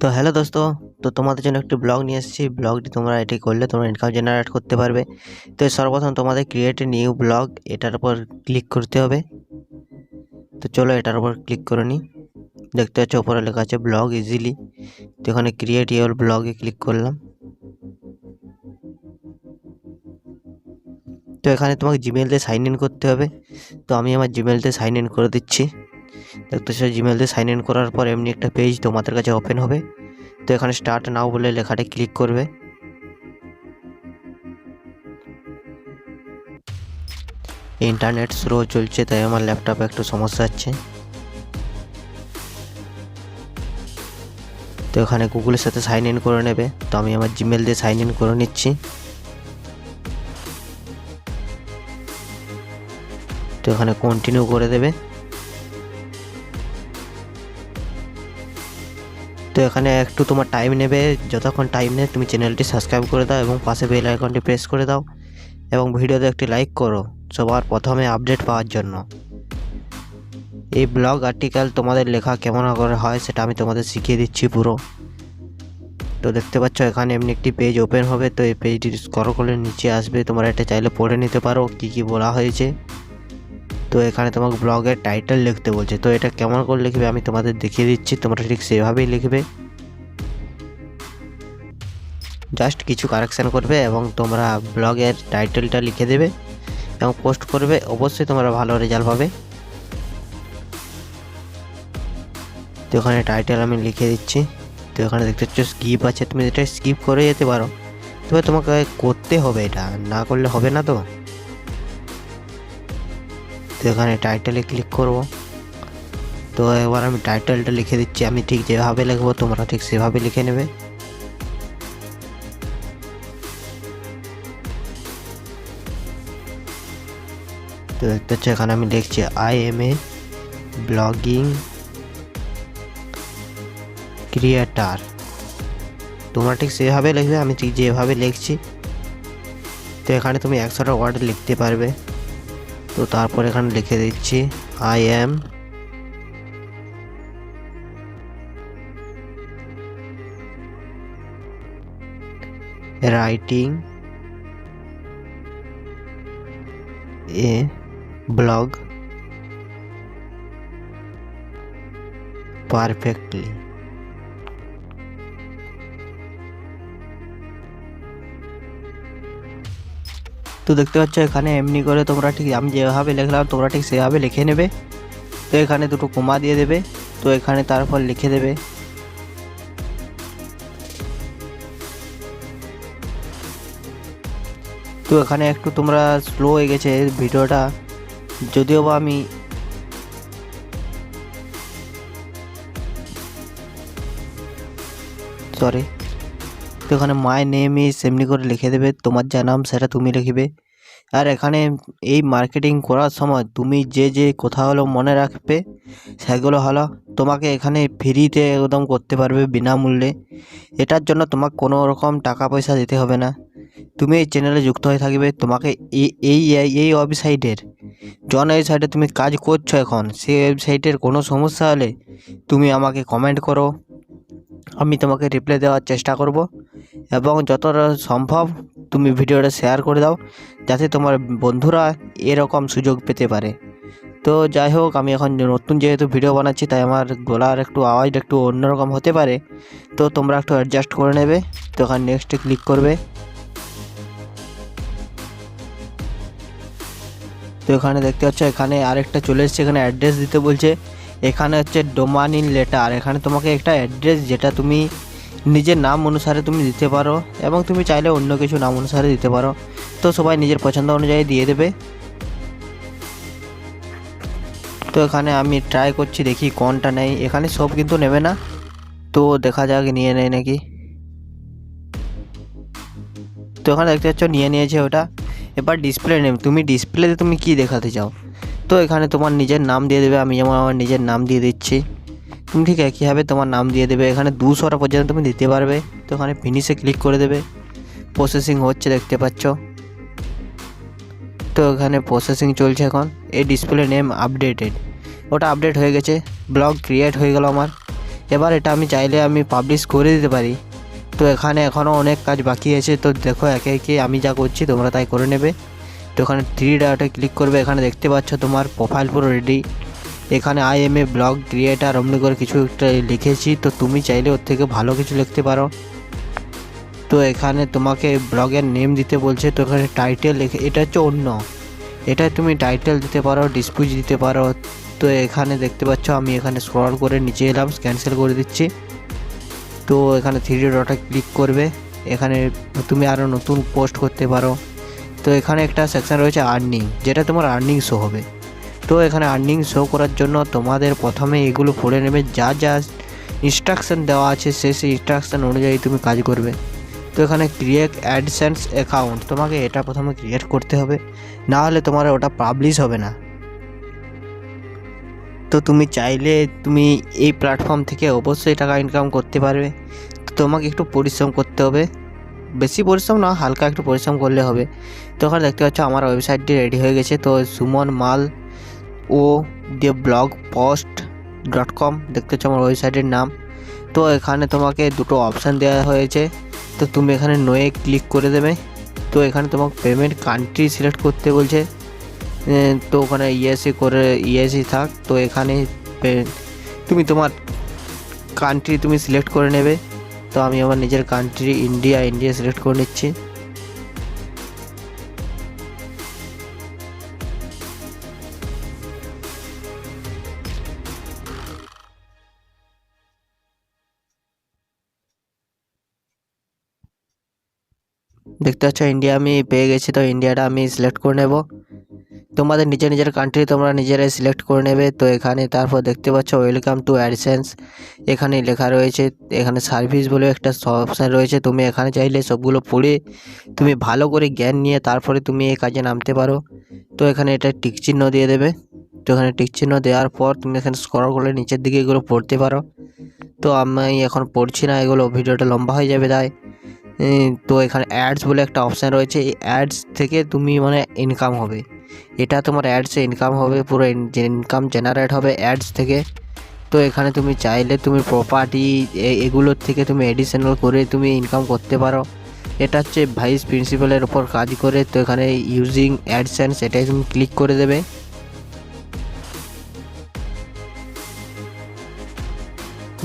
তো হ্যালো দোস্ত, তো তোমাদের জন্য একটি ব্লগ নিয়ে এসেছি। ব্লগটি তোমরা এটি করলে তোমরা ইনকাম জেনারেট করতে পারবে। তো সর্বপ্রথম তোমাদের ক্রিয়েট এ নিউ ব্লগ এটার উপর ক্লিক করতে হবে। তো চলো এটার উপর ক্লিক করে নিই। দেখতে পাচ্ছ উপরে লেখা আছে ব্লগ ইজিলি। তো এখানে ক্রিয়েট ইওর ব্লগে ক্লিক করলাম। তো এখানে তোমাকে জিমেল দিয়ে সাইন ইন করতে হবে। তো আমি আমার জিমেল দিয়ে সাইন ইন করে দিচ্ছি। দেখতে পাচ্ছ জিমেল দিয়ে সাইন ইন করার পর এমনি একটা পেজ তোমাদের কাছে ওপেন হবে। তো এখানে স্টার্ট নাও বলে লেখাটা ক্লিক করবে। ইন্টারনেট স্লো চলছে, তাই আমার ল্যাপটপে একটু সমস্যা হচ্ছে। তো এখানে গুগলের সাথে সাইন ইন করে নেবে। তো আমি আমার জিমেল দিয়ে সাইন ইন করে নিচ্ছি। তো এখানে কন্টিনিউ করে দেবে। তো এখানে একটু তোমার টাইম নেবে, যতক্ষণ টাইম নেয় তুমি চ্যানেলটি সাবস্ক্রাইব করে দাও এবং পাশে বেল আইকনটি প্রেস করে দাও এবং ভিডিওতে একটি লাইক করো সবার প্রথমে আপডেট পাওয়ার জন্য। এই ব্লগ আর্টিকেল তোমাদের লেখা কেমন করে হয় সেটা আমি তোমাদের শিখিয়ে দিচ্ছি পুরো। তো দেখতে পাচ্ছ এখানে এমনি একটি পেজ ওপেন হবে। তো এই পেজটি স্ক্রল করলে নিচে আসবে, তোমরা এটা চাইলে পড়ে নিতে পারো কি কি বলা হয়েছে। তো এখানে তোমাকে ব্লগের টাইটেল লিখতে বলছে। তো এটা কেমন করে লিখবে আমি তোমাদের দেখিয়ে দিচ্ছি, তোমরা ঠিক সেভাবেই লিখবে। জাস্ট কিছু কারেকশান করবে এবং তোমরা ব্লগের টাইটেলটা লিখে দেবে এবং পোস্ট করবে, অবশ্যই তোমরা ভালো রেজাল্ট পাবে। তো এখানে টাইটেল আমি লিখে দিচ্ছি। তো এখানে দেখতে পাচ্ছ স্কিপ আছে, তুমি এটা স্কিপ করে যেতে পারো, তবে তোমাকে করতে হবে, এটা না করলে হবে না। তো এখানে টাইটেলে ক্লিক করব। তো এবার আমি টাইটেলটা লিখে দিচ্ছি, আমি ঠিক যেভাবে লিখবো তোমরা ঠিক সেভাবে লিখে নেবে। তো দেখতে পাচ্ছ এখানে আমি লিখছি I M A blogging creator. তোমরা ঠিক সেভাবে লিখবে, আমি ঠিক যেভাবে লিখছি। তো এখানে তুমি 100টা ওয়ার্ড লিখতে পারবে। তো তারপর এখানে লিখে দিচ্ছি I am writing A blog perfectly. তো দেখতে পাচ্ছ এখানে এমনি করে তোমরা ঠিক আমি যেভাবে লিখলাম তোমরা ঠিক সেভাবে লিখে নেবে। তো এখানে দুটো কমা দিয়ে দেবে। তো এখানে তারপর লিখে দেবে তো এখানে একটু তোমরা স্লো হয়ে গেছে ভিডিওটা, যদিও বা আমি সরি। তো এখানে মাই নেম ইজ এমনি করে লিখে দেবে, তোমার যা নাম সেটা তুমি লিখবে। আর এখানে এই মার্কেটিং করার সময় তুমি যে যে কথা হলো মনে রাখবে সেগুলো হলো তোমাকে এখানে ফ্রিতে একদম করতে পারবে বিনামূল্যে। এটার জন্য তোমাকে কোনো রকম টাকা পয়সা দিতে হবে না। তুমি এই চ্যানেলে যুক্ত হয়ে থাকবে, তোমাকে এই ওয়েবসাইটের জন এই সাইটে তুমি কাজ করছো এখন, সেই ওয়েবসাইটের কোনো সমস্যা হলে তুমি আমাকে কমেন্ট করো, আমি তোমাকে রিপ্লাই দেওয়ার চেষ্টা করব এবং যতটা সম্ভব তুমি ভিডিওটা শেয়ার করে দাও যাতে তোমার বন্ধুরা এরকম সুযোগ পেতে পারে। তো যাই হোক, আমি এখন নতুন যেহেতু ভিডিও বানাচ্ছি তাই আমার গলার একটু আওয়াজটা একটু অন্যরকম হতে পারে, তো তোমরা একটু অ্যাডজাস্ট করে নেবে। তো এখানে নেক্সটে ক্লিক করবে। তো এখানে দেখতে পাচ্ছ এখানে আরেকটা চলে এসছে, এখানে অ্যাড্রেস দিতে বলছে। এখানে হচ্ছে ডোমাইন লেটার, এখানে তোমাকে একটা অ্যাড্রেস যেটা তুমি নিজের নাম অনুসারে তুমি দিতে পারো এবং তুমি চাইলে অন্য কিছু নাম অনুসারে দিতে পারো। তো সবাই নিজের পছন্দ অনুযায়ী দিয়ে দেবে। তো এখানে আমি ট্রাই করছি দেখি কোনটা নেই, এখানে সব কিন্তু নেবে না, তো দেখা যাক নিয়ে নেয় নাকি। তো এখানে দেখতে পাচ্ছ নিয়ে নিয়েছে ওটা। এবার ডিসপ্লে নেম, তুমি ডিসপ্লেতে তুমি কি দেখাতে চাও, তো এখানে তোমার নিজের নাম দিয়ে দেবে। আমি যেমন আমার নিজের নাম দিয়ে দিচ্ছি, তুমি ঠিক একইভাবে তোমার নাম দিয়ে দেবে। এখানে 200টা পর্যন্ত তুমি দিতে পারবে। তো এখানে ফিনিশে ক্লিক করে দেবে। প্রসেসিং হচ্ছে দেখতে পাচ্ছ। তো এখানে প্রসেসিং চলছে এখন। এই ডিসপ্লে নেম আপডেটেড, ওটা আপডেট হয়ে গেছে, ব্লগ ক্রিয়েট হয়ে গেল আমার। এবার এটা আমি চাইলে আমি পাবলিশ করে দিতে পারি। তো এখানে এখনও অনেক কাজ বাকি আছে, তো দেখো একে একে আমি যা করছি তোমরা তাই করে নেবে। তো এখানে 3 ডটে ক্লিক করবে, এখানে দেখতে পাচ্ছ তোমার প্রোফাইল পুরো রেডি। এখানে I M A blog creator অমনি করে কিছু একটা লিখেছি, তো তুমি চাইলে ওর থেকে ভালো কিছু লিখতে পারো। তো এখানে তোমাকে ব্লগের নেম দিতে বলছে, তো এখানে টাইটেল এটা হচ্ছে অন্য, এটা তুমি টাইটেল দিতে পারো, ডিসপিউজ দিতে পারো। তো এখানে দেখতে পাচ্ছ আমি এখানে স্ক্রল করে নিচে এলাম, ক্যান্সেল করে দিচ্ছি। তো এখানে 3 ডটে ক্লিক করবে, এখানে তুমি আরও নতুন পোস্ট করতে পারো। তো এখানে একটা সেকশন রয়েছে আর্নিং, যেটা তোমার আর্নিং শো হবে। তো এখানে আর্নিং শো করার জন্য তোমাদের প্রথমে এগুলো পড়ে নেবে, যা যা ইনস্ট্রাকশন দেওয়া আছে সেই ইনস্ট্রাকশন অনুযায়ী তুমি কাজ করবে। তো এখানে ক্রিয়েট অ্যাডসেন্স অ্যাকাউন্ট, তোমাকে এটা প্রথমে ক্রিয়েট করতে হবে, না হলে তোমার ওটা পাবলিশ হবে না। তো তুমি চাইলে তুমি এই প্ল্যাটফর্ম থেকে অবশ্যই টাকা ইনকাম করতে পারবে। তো তোমাকে একটু পরিশ্রম করতে হবে, বেশি পরিশ্রম না, হালকা একটু পরিশ্রম করলে হবে। তো ওখানে দেখতে পাচ্ছ আমার ওয়েবসাইটটি রেডি হয়ে গেছে। তো সুমন মাল ও দিয়ে blogpost.com দেখতে পাচ্ছ আমার ওয়েবসাইটের নাম। তো এখানে তোমাকে দুটো অপশান দেওয়া হয়েছে, তো তুমি এখানে নোয়ে ক্লিক করে দেবে। তো এখানে তোমাকে পেমেন্ট কান্ট্রি সিলেক্ট করতে বলছে, তো ওখানে ইএসি করে ইএসি থাক। তো এখানে তুমি তোমার কান্ট্রি তুমি সিলেক্ট করে নেবে। তো আমি আমার নিজের কান্ট্রি ইন্ডিয়া সিলেক্ট করে নিচ্ছি। দেখতে পাচ্ছ ইন্ডিয়া আমি পেয়ে গেছি, তো ইন্ডিয়াটা আমি সিলেক্ট করে নেব। তোমাদের নিজের কান্ট্রি তোমরা নিজেরাই সিলেক্ট করে নেবে। তো এখানে তারপর দেখতে পাচ্ছ ওয়েলকাম টু অ্যাডসেন্স, এখানে লেখা রয়েছে। এখানে সার্ভিস বলে একটা অপশান রয়েছে, তুমি এখানে চাইলে সবগুলো পড়ে তুমি ভালো করে জ্ঞান নিয়ে তারপরে তুমি এই কাজে নামতে পারো। তো এখানে এটা টিক চিহ্ন দিয়ে দেবে। তো এখানে টিক চিহ্ন দেওয়ার পর তুমি এখানে স্ক্রল করলে নিচের দিকে এগুলো পড়তে পারো। তো আমি এখন পড়ছি না, এগুলো ভিডিওটা লম্বা হয়ে যাবে তাই। তো এখানে অ্যাডস বলে একটা অপশান রয়েছে, এই অ্যাডস থেকে তুমি মানে ইনকাম হবে, এটা তোমার অ্যাডসে ইনকাম হবে, পুরো ইনকাম জেনারেট হবে অ্যাডস থেকে। তো এখানে তুমি চাইলে তুমি প্রপার্টি এগুলোর থেকে তুমি এডিশনাল করে তুমি ইনকাম করতে পারো। এটা হচ্ছে ভাইস প্রিন্সিপালের ওপর কাজ করে। তো এখানে ইউজিং অ্যাডসেন্স এটাই তুমি ক্লিক করে দেবে।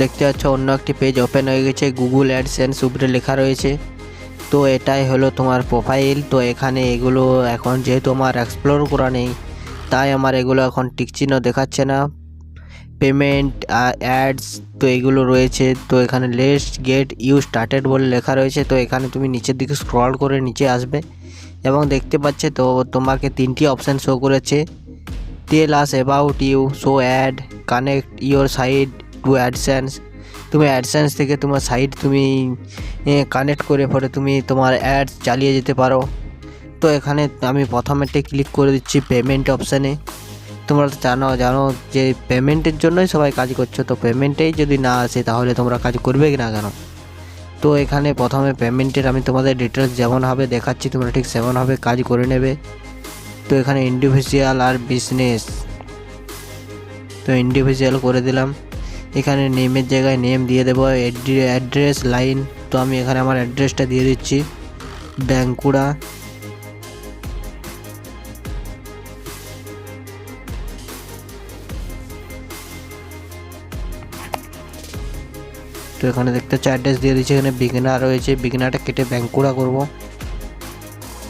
দেখতে পাচ্ছ অন্য একটি পেজ ওপেন হয়ে গেছে, গুগল অ্যাডসেন্স উপরে লেখা রয়েছে। তো এটাই হলো তোমার প্রোফাইল। তো এখানে এগুলো এখন যেহেতু আমার এক্সপ্লোর করা নেই, তাই আমার এগুলো এখন টিক চিহ্ন দেখাচ্ছে না। পেমেন্ট অ্যাডস তো এগুলো রয়েছে। তো এখানে লেটস গেট ইউ স্টার্টেড বলে লেখা রয়েছে। তো এখানে তুমি নিচের দিকে স্ক্রল করে নিচে আসবে এবং দেখতে পাচ্ছে তো তোমাকে 3টি অপশান শো করেছে, tell us about you, show ad, connect your site to AdSense. তুমি অ্যাডসেন্স থেকে তোমার সাইট তুমি কানেক্ট করে পরে তুমি তোমার অ্যাডস চালিয়ে যেতে পারো। তো এখানে আমি প্রথমেরটি ক্লিক করে দিচ্ছি পেমেন্ট অপশানে। তোমরা তো জানো যে পেমেন্টের জন্যই সবাই কাজ করছো, তো পেমেন্টেই যদি না আসে তাহলে তোমরা কাজ করবে কি না কেন। তো এখানে প্রথমে পেমেন্টের আমি তোমাদের ডিটেলস যেমনভাবে দেখাচ্ছি তোমরা ঠিক সেমনভাবে কাজ করে নেবে। তো এখানে ইন্ডিভিজুয়াল আর বিজনেস, তো ইন্ডিভিজুয়াল করে দিলাম। এখানে নেমের জায়গায় নেম দিয়ে দেবো, অ্যাড্রেস লাইন, তো আমি এখানে আমার অ্যাড্রেসটা দিয়ে দিচ্ছি বাঁকুড়া। তো এখানে দেখতে হচ্ছে অ্যাড্রেস দিয়ে দিচ্ছি, এখানে বিগনার রয়েছে, বিগনারটা কেটে বাঁকুড়া করব।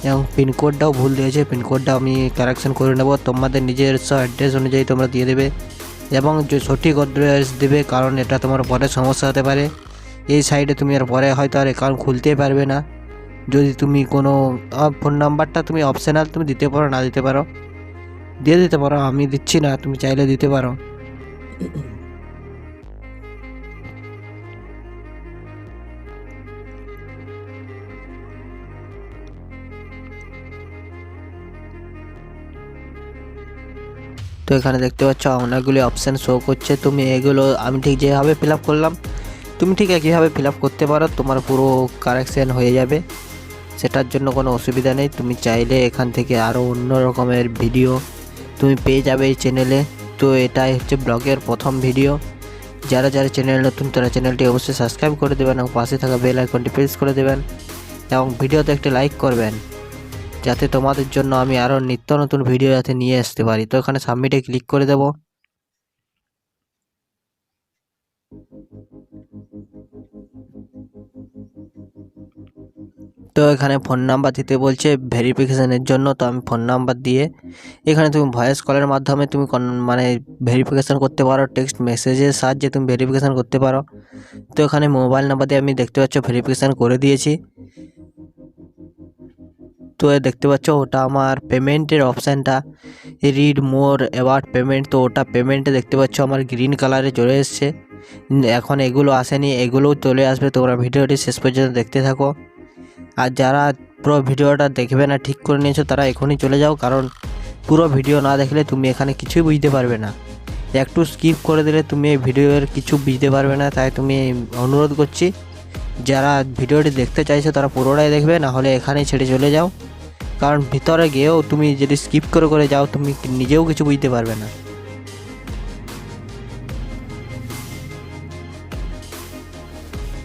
এবং পিনকোডটাও ভুল দিয়েছে, পিনকোডটা আমি কারেকশন করে নেব। তোমাদের নিজস্ব অ্যাড্রেস অনুযায়ী তোমরা দিয়ে দেবে এবং যে সঠিক অ্যাড্রেস দেবে, কারণ এটা তোমার পরে সমস্যা হতে পারে। এই সাইডে তুমি আর পরে হয়তো আর অ্যাকাউন্ট খুলতেই পারবে না। যদি তুমি কোনো ফোন নাম্বারটা তুমি অপশনাল তুমি দিতে পারো, না দিতে পারো, দিয়ে দিতে পারো, আমি দিচ্ছি না, তুমি চাইলে দিতে পারো। তো এখানে দেখতে পাচ্ছ অনেকগুলি অপশান শো করছে, তুমি এগুলো আমি ঠিক যেভাবে ফিল আপ করলাম তুমি ঠিক একইভাবে ফিল আপ করতে পারো, তোমার পুরো কারেকশান হয়ে যাবে, সেটার জন্য কোনো অসুবিধা নেই। তুমি চাইলে এখান থেকে আরও অন্য রকমের ভিডিও তুমি পেয়ে যাবে এই চ্যানেলে। তো এটাই হচ্ছে ব্লগের প্রথম ভিডিও। যারা যারা চ্যানেল নতুন তারা চ্যানেলটি অবশ্যই সাবস্ক্রাইব করে দেবেন এবং পাশে থাকা বেল আইকনটি প্রেস করে দেবেন এবং ভিডিওতে একটি লাইক করবেন, যাতে তোমাদের জন্য আমি আরও নিত্য নতুন ভিডিও যাতে নিয়ে আসতে পারি। তো এখানে সাবমিটে ক্লিক করে দেব। তো এখানে ফোন নাম্বার দিতে বলছে ভেরিফিকেশানের জন্য। তো আমি ফোন নাম্বার দিয়ে এখানে তুমি ভয়েস কলের মাধ্যমে তুমি মানে ভেরিফিকেশান করতে পারো, টেক্সট মেসেজের সাহায্যে তুমি ভেরিফিকেশান করতে পারো। তো এখানে মোবাইল নাম্বার দিয়ে আমি দেখতে পাচ্ছ ভেরিফিকেশান করে দিয়েছি। তো দেখতে পাচ্ছ ওটা আমার পেমেন্টের অপশানটা রিড মোর অ্যাবাউট পেমেন্ট, তো ওটা পেমেন্টে দেখতে পাচ্ছ আমার গ্রিন কালারে চলে এসছে। এখন এগুলো আসেনি, এগুলোও চলে আসবে। তোমরা ভিডিওটি শেষ পর্যন্ত দেখতে থাকো। আর যারা পুরো ভিডিওটা দেখবে না ঠিক করে নিয়েছো তারা এখনই চলে যাও, কারণ পুরো ভিডিও না দেখলে তুমি এখানে কিছুই বুঝতে পারবে না। একটু স্কিপ করে দিলে তুমি এই ভিডিওর কিছু বুঝতে পারবে না। তাই তুমি অনুরোধ করছি যারা ভিডিওটি দেখতে চাইছো তারা পুরোটাই দেখবে, না হলে এখানেই ছেড়ে চলে যাও, কারণ ভিতরে গিয়েও তুমি যদি স্কিপ করে করে যাও তুমি নিজেও কিছু বুঝতে পারবে না।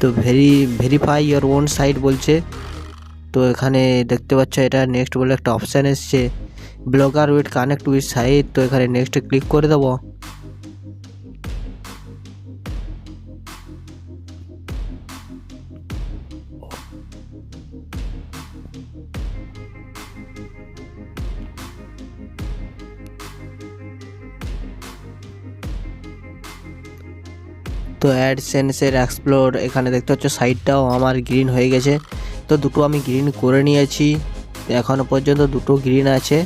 তো ভেরিফাই ইওর ওন সাইট বলছে। তো এখানে দেখতে পাচ্ছ এটা নেক্সট বলে একটা অপশান এসছে, blogger with connect with site. তো এখানে নেক্সটে ক্লিক করে দেবো। তো অ্যাডসেন্সের এক্সপ্লোর এখানে দেখতে পাচ্ছ সাইটটাও আমার গ্রিন হয়ে গেছে। তো দুটো আমি গ্রিন করে নিয়েছি, এখনও পর্যন্ত দুটো গ্রিন আছে।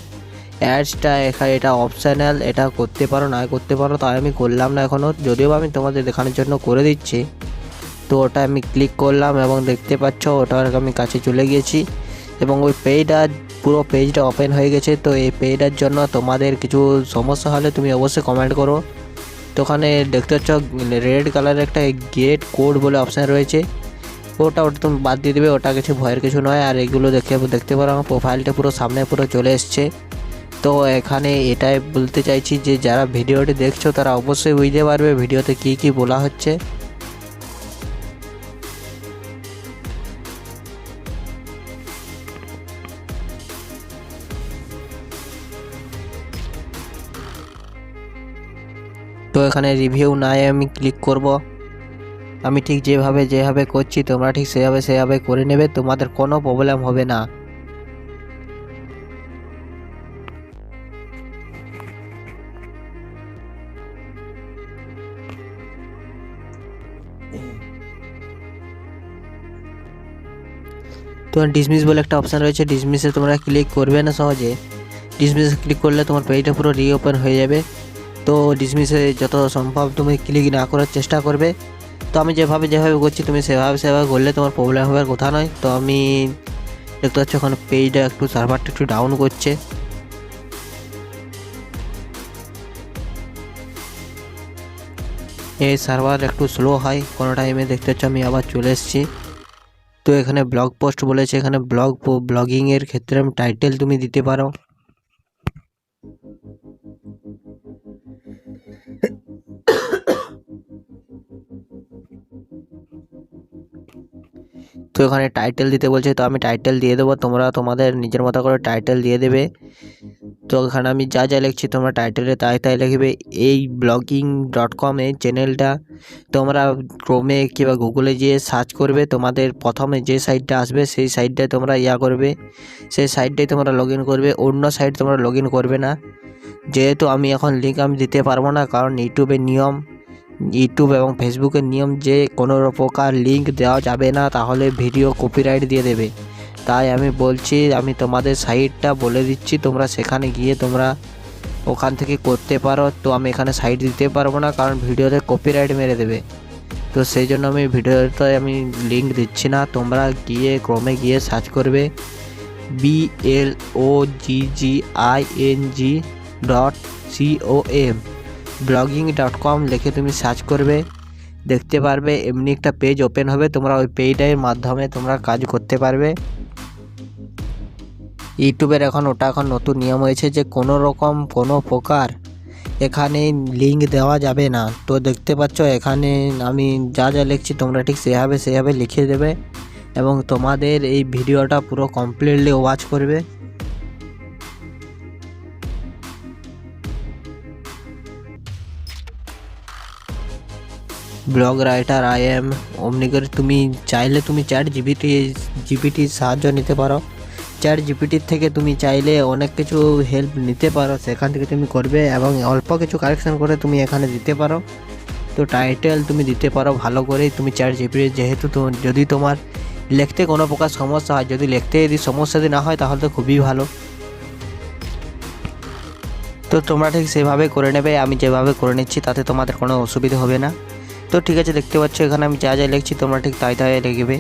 অ্যাডসটা এখানে এটা অপশানাল, এটা করতে পারো না করতে পারো, তাই আমি করলাম না এখনও, যদিও আমি তোমাদের দেখানোর জন্য করে দিচ্ছি। তো ওটা আমি ক্লিক করলাম এবং দেখতে পাচ্ছ ওটার আমি কাছে চলে গিয়েছি এবং ওই পুরো পেজটা ওপেন হয়ে গেছে। তো এই পেজটার জন্য তোমাদের কিছু সমস্যা হলে তুমি অবশ্যই কমেন্ট করো। তো ওখানে দেখতে পাচ্ছ রেড কালারের একটা গেট কোড বলে অপশান রয়েছে, ওটা তুমি বাদ দিয়ে দেবে, ওটা কিছু ভয়ের কিছু নয়। আর এগুলো দেখতে পারো আমার প্রোফাইলটা পুরো সামনে পুরো চলে এসছে। তো এখানে এটাই বলতে চাইছি যে যারা ভিডিওটি দেখছো তারা অবশ্যই বুঝতে পারবে ভিডিওতে কি কি বলা হচ্ছে। তো এখানে রিভিউ নাই আমি ক্লিক করব। আমি ঠিক যেভাবে করছি তোমরা ঠিক সেভাবে করে নেবে, তোমাদের কোনো প্রবলেম হবে না। তোমার ডিসমিস বলে একটা অপশান রয়েছে, ডিসমিসে তোমরা ক্লিক করবে না সহজে। ডিসমিসে ক্লিক করলে তোমার পেজটা পুরো রিওপেন হয়ে যাবে। তো ডিসমিসে যত সম্ভব তুমি ক্লিক না করার চেষ্টা করবে। তো আমি যেভাবে করছি তুমি সেভাবে করলে তোমার প্রবলেম হওয়ার কথা নয়। তো আমি দেখতে পাচ্ছি ওখানে পেজটা একটু সার্ভারটা একটু ডাউন করছে। এই সার্ভার একটু স্লো হয় কোনো টাইমে। দেখতে পাচ্ছি আমি আবার চলে এসেছি। তো এখানে ব্লগ পোস্ট বলেছে, এখানে ব্লগিংয়ের ক্ষেত্রে আমি টাইটেল তুমি দিতে পারো। তো এখানে টাইটেল দিতে বলছে, তো আমি টাইটেল দিয়ে দেবো, তোমরা তোমাদের নিজের মতো করে টাইটেল দিয়ে দেবে। তো এখানে আমি যা লিখছি তোমরা টাইটেলে তাই লিখবে। এই blogging.com এই চ্যানেলটা তোমরা ক্রোমে কিংবা গুগলে গিয়ে সার্চ করবে, তোমাদের প্রথমে যে সাইটটা আসবে সেই সাইটটায় তোমরা করবে, সেই সাইটটাই তোমরা লগ ইন করবে, অন্য সাইট তোমরা লগ ইন করবে না। যেহেতু আমি এখন লিঙ্ক আমি দিতে পারবো না, কারণ ইউটিউব এবং ফেসবুকের নিয়ম যে কোনো প্রকার লিঙ্ক দেওয়া যাবে না, তাহলে ভিডিও কপিরাইট দিয়ে দেবে। তাই আমি বলছি, আমি তোমাদের সাইটটা বলে দিচ্ছি, তোমরা সেখানে গিয়ে তোমরা ওখান থেকে করতে পারো। তো আমি এখানে সাইট দিতে পারবো না, কারণ ভিডিওতে কপিরাইট মেরে দেবে। তো সেই জন্য আমি ভিডিওতে আমি লিঙ্ক দিচ্ছি না। তোমরা গিয়ে ক্রমে গিয়ে সার্চ করবে blogging.com blogging.com লিখে তুমি সার্চ করবে, দেখতে পারবে এমনি একটা পেজ ওপেন হবে। তোমরা ওই পেজটার মাধ্যমে তোমরা কাজ করতে পারবে। ইউটিউবের এখন নতুন নিয়ম হয়েছে যে কোনো প্রকার এখানে লিঙ্ক দেওয়া যাবে না। তো দেখতে পাচ্ছ এখানে আমি যা যা লিখছি তোমরা ঠিক সেভাবে লিখে দেবে এবং তোমাদের এই ভিডিওটা পুরো কমপ্লিটলি ওয়াচ করবে। ব্লগ রাইটার আই এম অমনি করে তুমি চাইলে তুমি জিপিটির সাহায্য নিতে পারো। চ্যাট জিপিটির থেকে তুমি চাইলে অনেক কিছু হেল্প নিতে পারো, সেখান থেকে তুমি করবে এবং অল্প কিছু কারেকশন করে তুমি এখানে দিতে পারো। তো টাইটেল তুমি দিতে পারো ভালো করেই তুমি চ্যাট জিপিটি, যেহেতু যদি তোমার লিখতে কোনো প্রকার সমস্যা হয়, যদি সমস্যা না হয় তাহলে তো খুবই ভালো। তো তোমরা ঠিক সেভাবে করে নেবে, আমি যেভাবে করে নিচ্ছি তাতে তোমাদের কোনো অসুবিধা হবে না। তো ঠিক আছে, দেখতে পাচ্ছ এখানে আমি যা যা লিখছি তোমরা ঠিক তাই লিখবে।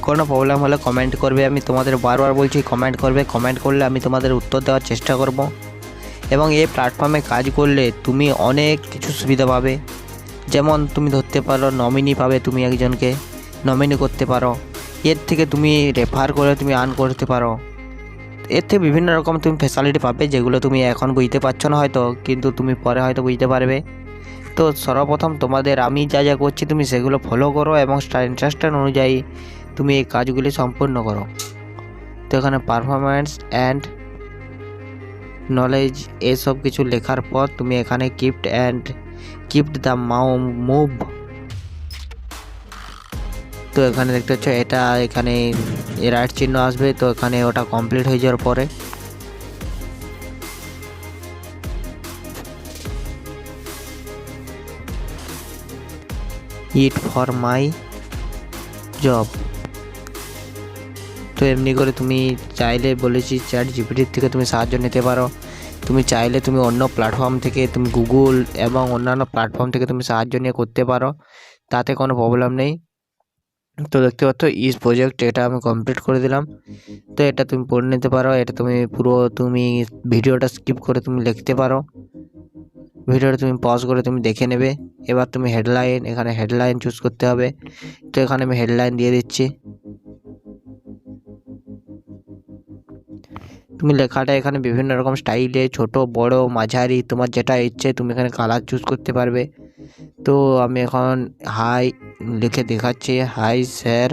কোনো প্রবলেম হলে কমেন্ট করবে, আমি তোমাদের বারবার বলছি কমেন্ট করবে, কমেন্ট করলে আমি তোমাদের উত্তর দেওয়ার চেষ্টা করব। এবং এই প্ল্যাটফর্মে কাজ করলে তুমি অনেক কিছু সুবিধা পাবে, যেমন তুমি ধরতে পারো নমিনি পাবে, তুমি একজনকে নমিনি করতে পারো, এর থেকে তুমি রেফার করে তুমি আর্ন করতে পারো, এর থেকে বিভিন্ন রকম তুমি ফ্যাসিলিটি পাবে যেগুলো তুমি এখন বুঝতে পারছো না হয়তো, কিন্তু তুমি পরে হয়তো বুঝতে পারবে। তো সর্বপ্রথম তোমাদের আমি যা যা করছি তুমি সেগুলো ফলো করো এবং ইন্টারেস্ট অনুযায়ী তুমি এই কাজগুলি সম্পূর্ণ করো। তো এখানে পারফরম্যান্স অ্যান্ড নলেজ এসব কিছু লেখার পর তুমি এখানে কিপ্ট দ্য মুভ, তো এখানে দেখতে পাচ্ছ এটা এখানে রাইট চিহ্ন আসবে। তো এখানে ওটা কমপ্লিট হয়ে যাওয়ার পরে ইট ফর মাই জব, তো এমনি করে তুমি চাইলে বলেছি চ্যাট জিপিটির থেকে তুমি সাহায্য নিতে পারো। তুমি চাইলে তুমি অন্য প্ল্যাটফর্ম থেকে তুমি গুগল এবং অন্যান্য প্ল্যাটফর্ম থেকে তুমি সাহায্য নিয়ে করতে পারো, তাতে কোনো প্রবলেম নেই। তো দেখতে পাচ্ছ ইজ প্রজেক্ট, এটা আমি কমপ্লিট করে দিলাম। তো এটা তুমি পড়ে নিতে পারো, এটা তুমি ভিডিওটা স্কিপ করে তুমি লিখতে পারো, ভিডিওটা তুমি পজ করে তুমি দেখে নেবে। এবার তুমি এখানে হেডলাইন চুজ করতে হবে। তো এখানে আমি হেডলাইন দিয়ে দিচ্ছি। তুমি লেখাটা এখানে বিভিন্ন রকম স্টাইলে ছোট বড় মাঝারি তোমার যেটা ইচ্ছে তুমি এখানে কালার চুজ করতে পারবে। তো আমি এখন হাই লিখে দেখাচ্ছি, হাই স্যার,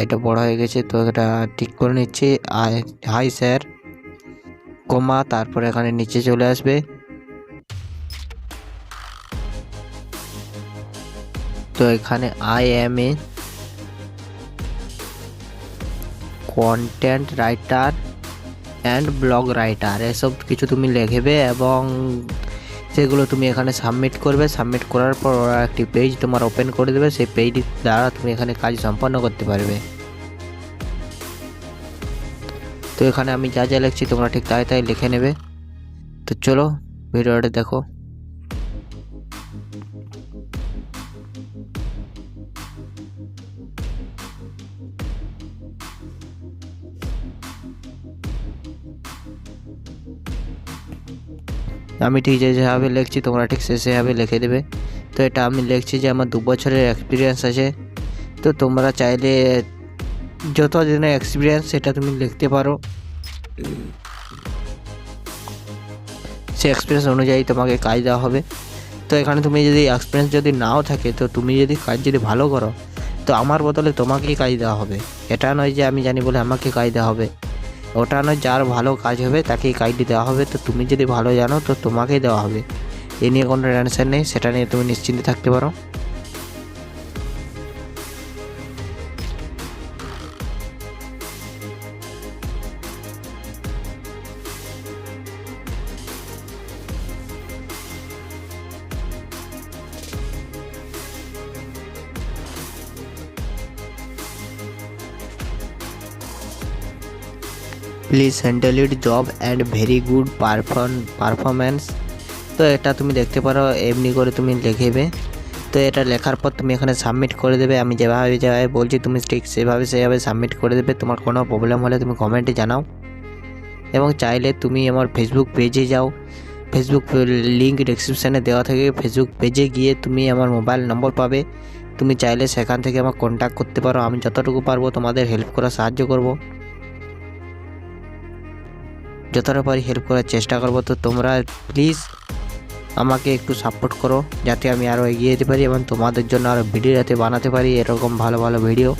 এটা বড় হয়ে গেছে তো এটা ঠিক করে নিচ্ছি, হাই স্যার কমা, তারপরে এখানে নিচে চলে আসবে। তো এখানে I M A content writer and blog writer, এসব কিছু তুমি লিখবে এবং সেগুলো তুমি এখানে সাবমিট করবে। সাবমিট করার পর ওরা একটি পেজ তোমার ওপেন করে দেবে, সেই পেজ দ্বারা তুমি এখানে কাজ সম্পন্ন করতে পারবে। তো এখানে আমি যা যা লিখছি তোমরা ঠিক তাই লিখে নেবে। তো চলো ভিডিওটা দেখো। আমি ঠিক যেভাবে লিখছি তোমরা ঠিক সেভাবে লিখে দেবে। তো এটা আমি লিখছি যে আমার 2 বছরের এক্সপিরিয়েন্স আছে। তো তোমরা চাইলে যত দিনের এক্সপিরিয়েন্স সেটা তুমি লিখতে পারো, সেই এক্সপিরিয়েন্স অনুযায়ী তোমাকে কাজ দেওয়া হবে। তো এখানে তুমি যদি এক্সপিরিয়েন্স যদি নাও থাকে, তো তুমি যদি কাজ ভালো করো তো আমার বদলে তোমাকেই কাজ দেওয়া হবে। এটা নয় যে আমি জানি বলে আমাকে কাজ দেওয়া হবে, ওটা নয়, যার ভালো কাজ হবে তাকেই কাজটি দেওয়া হবে। তো তুমি যদি ভালো জানো তো তোমাকেই দেওয়া হবে, এ নিয়ে কোনো টেনশন নেই, সেটা নিয়ে তুমি নিশ্চিন্তে থাকতে পারো। Please handle it job and very good performance. তো এটা তুমি দেখতে পারো, এমনি করে তুমি লিখবে। তো এটা লেখার পর তুমি এখানে সাবমিট করে দেবে। আমি যেভাবে বলছি তুমি ঠিক সেভাবে সাবমিট করে দেবে। তোমার কোনো প্রবলেম হলে তুমি কমেন্টে জানাও এবং চাইলে তুমি আমার ফেসবুক পেজে যাও, ফেসবুক লিঙ্ক ডেসক্রিপশানে দেওয়া থাকে, ফেসবুক পেজে গিয়ে তুমি আমার মোবাইল নম্বর পাবে, তুমি চাইলে সেখান থেকে আমার কন্ট্যাক্ট করতে পারো। আমি যতটুকু পারবো তোমাদের হেল্প করার সাহায্য করব, যতটা পারি হেল্প করার চেষ্টা করব। তো তোমরা প্লিজ আমাকে একটু সাপোর্ট করো যাতে আমি আরও এগিয়ে যেতে পারি এবং তোমাদের জন্য আরও ভিডিও যাতে বানাতে পারি, এরকম ভালো ভালো ভিডিও।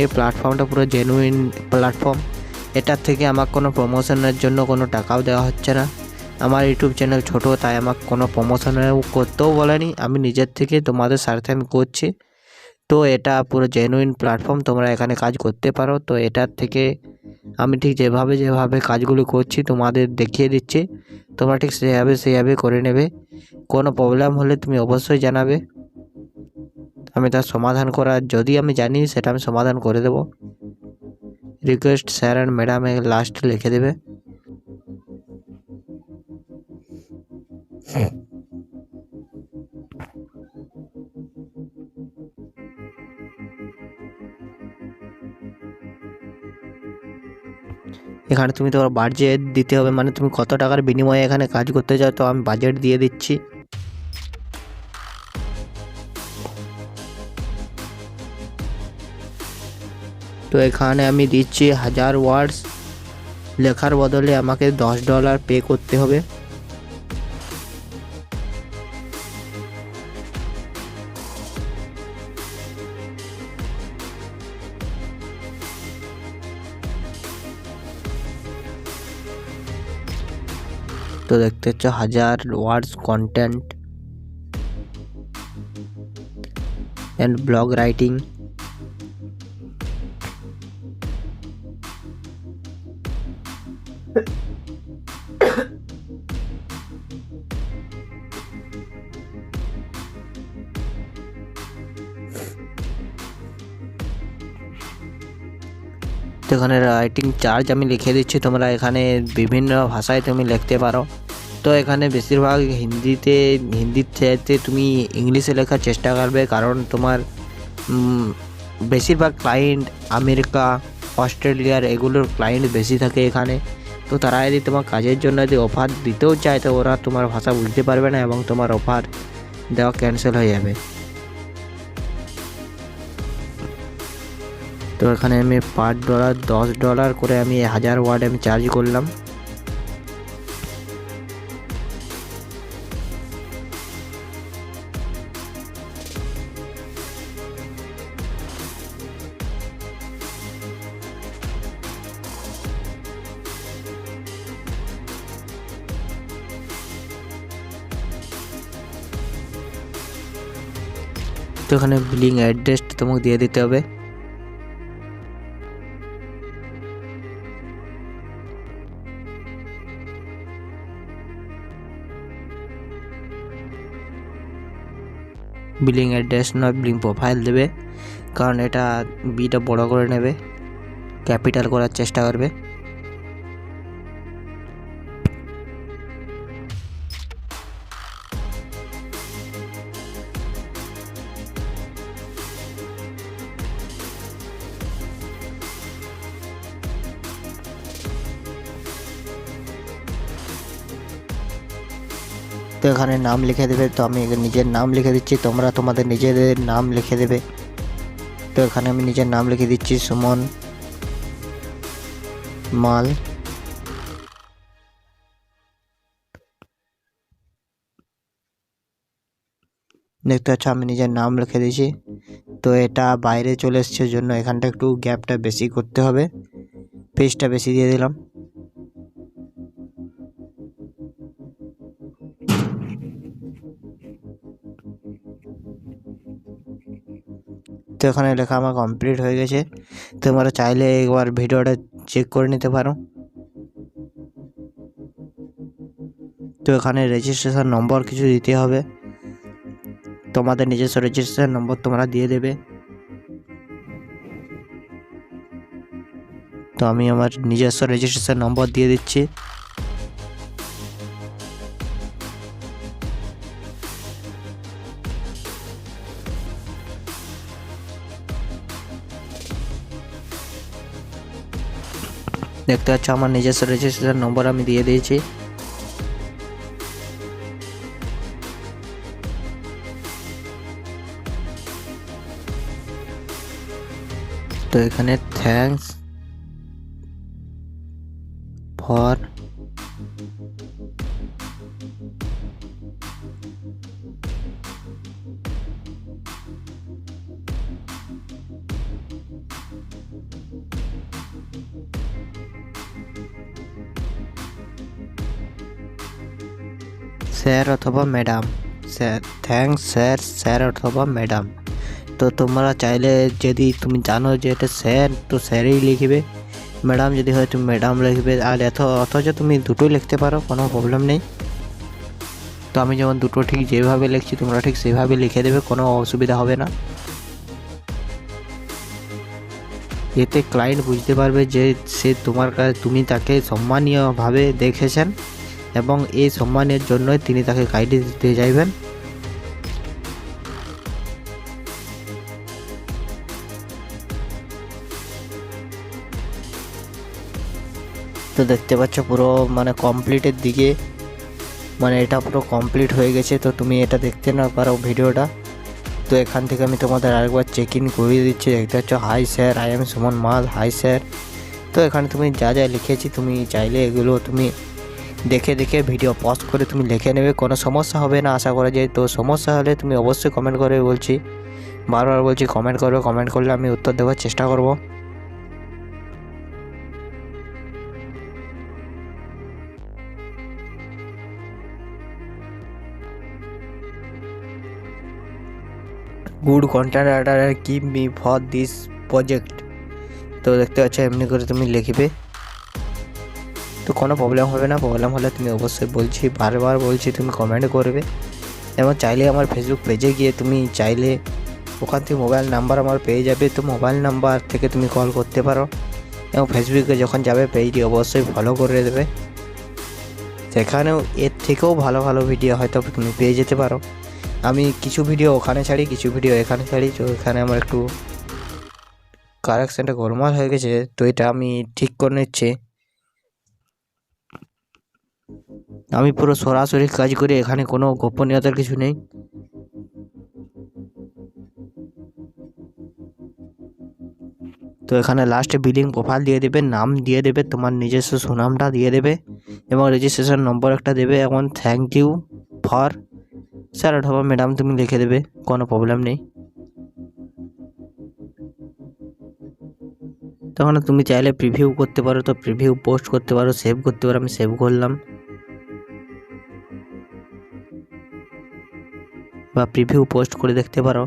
এই প্ল্যাটফর্মটা পুরো জেনুইন প্ল্যাটফর্ম। এটার থেকে আমার কোনো প্রমোশনের জন্য কোনো টাকাও দেওয়া হচ্ছে না। আমার ইউটিউব চ্যানেল ছোট, তাই আমাকে কোনো প্রমোশনের করতেও বলেনি, আমি নিজের থেকে তোমাদের স্বার্থে আমি করছি। তো এটা পুরো জেনুইন প্ল্যাটফর্ম, তোমরা এখানে কাজ করতে পারো। তো এটার থেকে আমি ঠিক যেভাবে কাজগুলো করছি তোমাদের দেখিয়ে দিচ্ছি, তোমরা ঠিক সেভাবে করে নেবে। কোনো প্রবলেম হলে তুমি অবশ্যই জানাবে, আমি তার সমাধান করার যদি আমি জানি সেটা আমি সমাধান করে দেব। Request sir and madam last লিখে দেবে। এখানে তুমি তোমার বাজেট দিতে হবে, মানে তুমি কত টাকার বিনিময়ে এখানে কাজ করতে চাও, তো আমি বাজেট দিয়ে দিচ্ছি। তো এখানে আমি দিচ্ছি 1000 ওয়ার্ডস লেখার বদলে আমাকে $10 পে করতে হবে। তো দেখতে হচ্ছে 1000 ওয়ার্ডস কন্টেন্ট অ্যান্ড ব্লগ রাইটিং। তো এখানে রাইটিং চার্জ আমি লিখে দিচ্ছি, তোমরা এখানে বিভিন্ন ভাষায় তুমি লিখতে পারো। তো এখানে বেশিরভাগ হিন্দির চাইতে তুমি ইংলিশে লেখার চেষ্টা করবে, কারণ তোমার বেশিরভাগ ক্লায়েন্ট আমেরিকা, অস্ট্রেলিয়ার এগুলোর ক্লায়েন্ট বেশি থাকে এখানে। তো তারা যদি তোমার কাজের জন্য যদি অফার দিতেও চায়, তো ওরা তোমার ভাষা বুঝতে পারবে না এবং তোমার অফার দেওয়া ক্যান্সেল হয়ে যাবে। তো এখানে আমি পার ডলার $10 করে আমি 1000 ওয়ার্ড আমি চার্জ করলাম। তো এখানে বিলিং অ্যাড্রেসটা তোমাকে দিয়ে দিতে হবে। বিলিং অ্যাড্রেস নয়, বিলিং প্রোফাইল দেবে, কারণ এটা বিটা বড় করে নেবে, ক্যাপিটাল করার চেষ্টা করবে। তো এখানে নাম লিখে দেবে, তো আমি নিজের নাম লিখে দিচ্ছি, তোমরা তোমাদের নিজেদের নাম লিখে দেবে। তো এখানে আমি নিজের নাম লিখে দিচ্ছি, সুমন মাল। দেখতে পাচ্ছ আমি নিজের নাম লিখে দিয়েছি। তো এটা বাইরে চলে এসছে জন্য এখানটা একটু গ্যাপটা বেশি করতে হবে, পেজটা বেশি দিয়ে দিলাম। তো এখানে লেখা আমার কমপ্লিট হয়ে গেছে। তোমরা চাইলে একবার ভিডিওটা চেক করে নিতে পারো। তো এখানে রেজিস্ট্রেশন নম্বর কিছু দিতে হবে, তোমাদের নিজস্ব রেজিস্ট্রেশন নম্বর তোমরা দিয়ে দেবে। তো আমি আমার নিজস্ব রেজিস্ট্রেশন নম্বর দিয়ে দিচ্ছি। দেখতে পাচ্ছ আমার নিজস্ব রেজিস্ট্রেশন নম্বর আমি দিয়ে দিয়েছি। তো এখানে থ্যাঙ্কস ফর স্যার অথবা madam, sir thanks sir, sir অথবা ম্যাডাম। তো তোমরা চাইলে যদি তুমি জানো যে এটা স্যার তো স্যারই লিখবে, ম্যাডাম যদি হয় তুমি ম্যাডাম লিখবে, আর অথচ তুমি দুটোই লিখতে পারো, কোনো প্রবলেম নেই। তো আমি যেমন দুটো ঠিক যেভাবে লিখছি তোমরা ঠিক সেভাবে লিখে দেবে, কোনো অসুবিধা হবে না। এতে ক্লায়েন্ট বুঝতে পারবে যে সে তোমার কাছে তুমি তাকে সম্মানীয়ভাবে দেখেছেন এবং এই সম্মানের জন্যই তিনি তাকে গাইডে দিতে চাইবেন। তো দেখতে পাচ্ছ পুরো মানে কমপ্লিটের দিকে, মানে এটা পুরো কমপ্লিট হয়ে গেছে। তো তুমি এটা দেখতে না পারো ভিডিওটা, তো এখান থেকে আমি তোমাদের আরেকবার চেক ইন করিয়ে দিচ্ছি। দেখতে পাচ্ছ hi sir, I am Suman মাল, হাই স্যার। তো এখানে তুমি যা যা লিখেছি তুমি চাইলে এগুলো তুমি দেখে দেখে ভিডিও পজ করে তুমি লিখে নেবে, কোনো সমস্যা হবে না আশা করা যায়। তো সমস্যা হলে তুমি অবশ্যই কমেন্ট করে, বলছি বারবার বলছি কমেন্ট করবে, কমেন্ট করলে আমি উত্তর দেওয়ার চেষ্টা করব। Good content writer give me for this project. তো দেখতে পাচ্ছ এমনি করে তুমি লিখবে, তো কোনো প্রবলেম হবে না। প্রবলেম হলে তুমি অবশ্যই বলছি বারবার বলছি তুমি কমেন্ট করবে, এবং চাইলে আমার ফেসবুক পেজে গিয়ে তুমি চাইলে ওখান থেকে মোবাইল নাম্বার আমার পেয়ে যাবে, তো মোবাইল নাম্বার থেকে তুমি কল করতে পারো, এবং ফেসবুকে যখন যাবে পেজটি অবশ্যই ফলো করে দেবে, সেখানেও এর থেকেও ভালো ভালো ভিডিও হয়তো তুমি পেয়ে যেতে পারো। আমি কিছু ভিডিও ওখানে ছাড়ি, কিছু ভিডিও এখানে ছাড়ি, তো এখানে আমার একটু কারেকশানটা গোলমাল হয়ে গেছে, তো এটা আমি ঠিক করে নিচ্ছি। আমি পুরো সরাসরি কাজ করি, এখানে কোনো গোপনীয়তার কিছু নেই। তো এখানে লাস্টে বিলিং প্রোফাইল দিয়ে দেবে, নাম দিয়ে দেবে, তোমার নিজস্ব সুনামটা দিয়ে দেবে, এবং রেজিস্ট্রেশন নম্বর একটা দেবে, এবং থ্যাংক ইউ ফর স্যার অথবা ম্যাডাম তুমি লিখে দেবে, কোনো প্রবলেম নেই। তখন তুমি চাইলে প্রিভিউ করতে পারো, তো প্রিভিউ পোস্ট করতে পারো, সেভ করতে পারো, আমি সেভ করলাম, বা প্রিভিউ পোস্ট করে দেখতে পারো।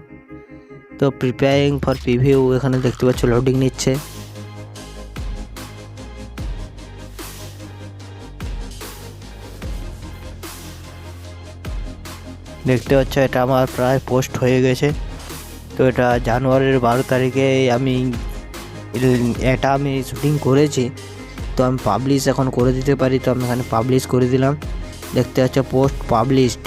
তো প্রিপেয়ারিং ফর প্রিভিউ এখানে দেখতে পাচ্ছ লোডিং নিচ্ছে। দেখতে পাচ্ছ এটা আমার প্রায় পোস্ট হয়ে গেছে। তো এটা জানুয়ারির 12 তারিখে এটা আমি শুটিং করেছি, তো আমি পাবলিশ এখন করে দিতে পারি, তো আমি এখানে পাবলিশ করে দিলাম। দেখতে পাচ্ছ পোস্ট পাবলিশড,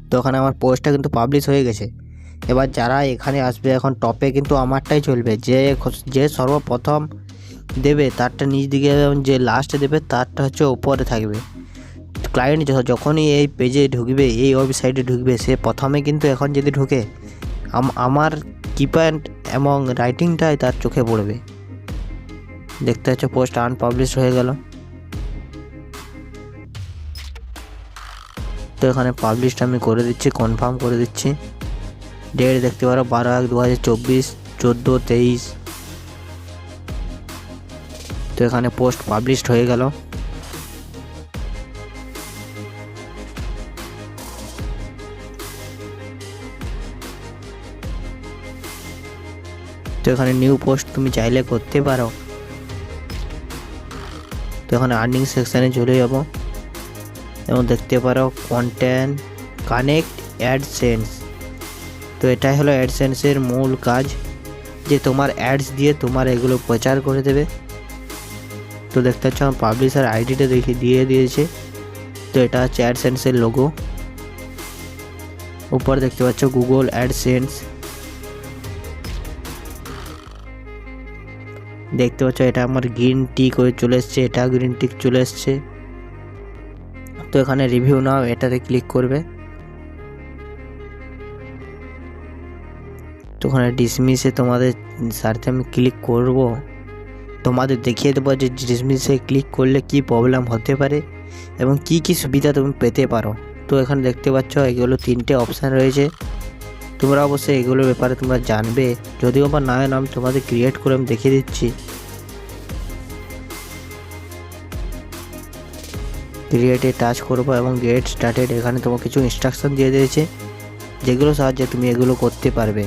তো ওখানে আমার পোস্টটা কিন্তু পাবলিশ হয়ে গেছে। এবার যারা এখানে আসবে এখন টপে কিন্তু আমারটাই চলবে, যে সর্বপ্রথম দেবে তারটা নিচ দিকে, যে লাস্টে দেবে তারটা হচ্ছে উপরে থাকবে। ক্লায়েন্ট যখনই এই পেজে ঢুকবে, এই ওয়েবসাইটে ঢুকবে, সে প্রথমে কিন্তু এখন যদি ঢুকে আমার কিপ্যাড এবং রাইটিংটাই তার চোখে পড়বে। দেখতে পাচ্ছ পোস্ট আনপাবলিশ হয়ে গেল। তো এখানে পাবলিশটা আমি করে দিচ্ছি, কনফার্ম করে দিচ্ছি। ডেট দেখতে পারো 12/1/2024, 14/23। তো এখানে পোস্ট পাবলিশড হয়ে গেল। তো এখানে নিউ পোস্ট তুমি চাইলে করতে পারো। তো এখানে আর্নিং সেকশানে চলে যাব, এবং দেখতে পারো কন্টেন্ট কানেক্ট অ্যাডসেন্স। তো এটাই হলো অ্যাডসেন্সের মূল কাজ, যে তোমার অ্যাডস দিয়ে তোমার এগুলো প্রচার করে দেবে। তো দেখতে পাচ্ছ আমার পাবলিশার আইডিটা দিয়ে দিয়েছে, তো এটা হচ্ছে অ্যাডসেন্সের লোগো। উপর দেখতে পাচ্ছ গুগল অ্যাডসেন্স, দেখতে পাচ্ছ এটা আমার গ্রিন টিক হয়ে চলে এসছে, এটা গ্রিন টিক চলে এসছে। তো এখানে রিভিউ নাও, এটাতে ক্লিক করবে। তো ওখানে ডিসমিসে তোমাদের সাথে আমি ক্লিক করব, তোমাদের দেখিয়ে দেবো যে ডিসমিসে ক্লিক করলে কি প্রবলেম হতে পারে এবং কি কি সুবিধা তুমি পেতে পারো। তো এখানে দেখতে পাচ্ছ এগুলো 3টে অপশান রয়েছে, তোমরা অবশ্যই এগুলোর ব্যাপারে তোমরা জানবে। যদিও বা না নাম তোমাদের ক্রিয়েট করে আমি দেখিয়ে দিচ্ছি। ক্রিয়েটে টাচ করবো এবং গেট স্টার্টেড। এখানে তোমাকে কিছু ইনস্ট্রাকশন দিয়ে দিয়েছে যেগুলো সাহায্যে তুমি এগুলো করতে পারবে।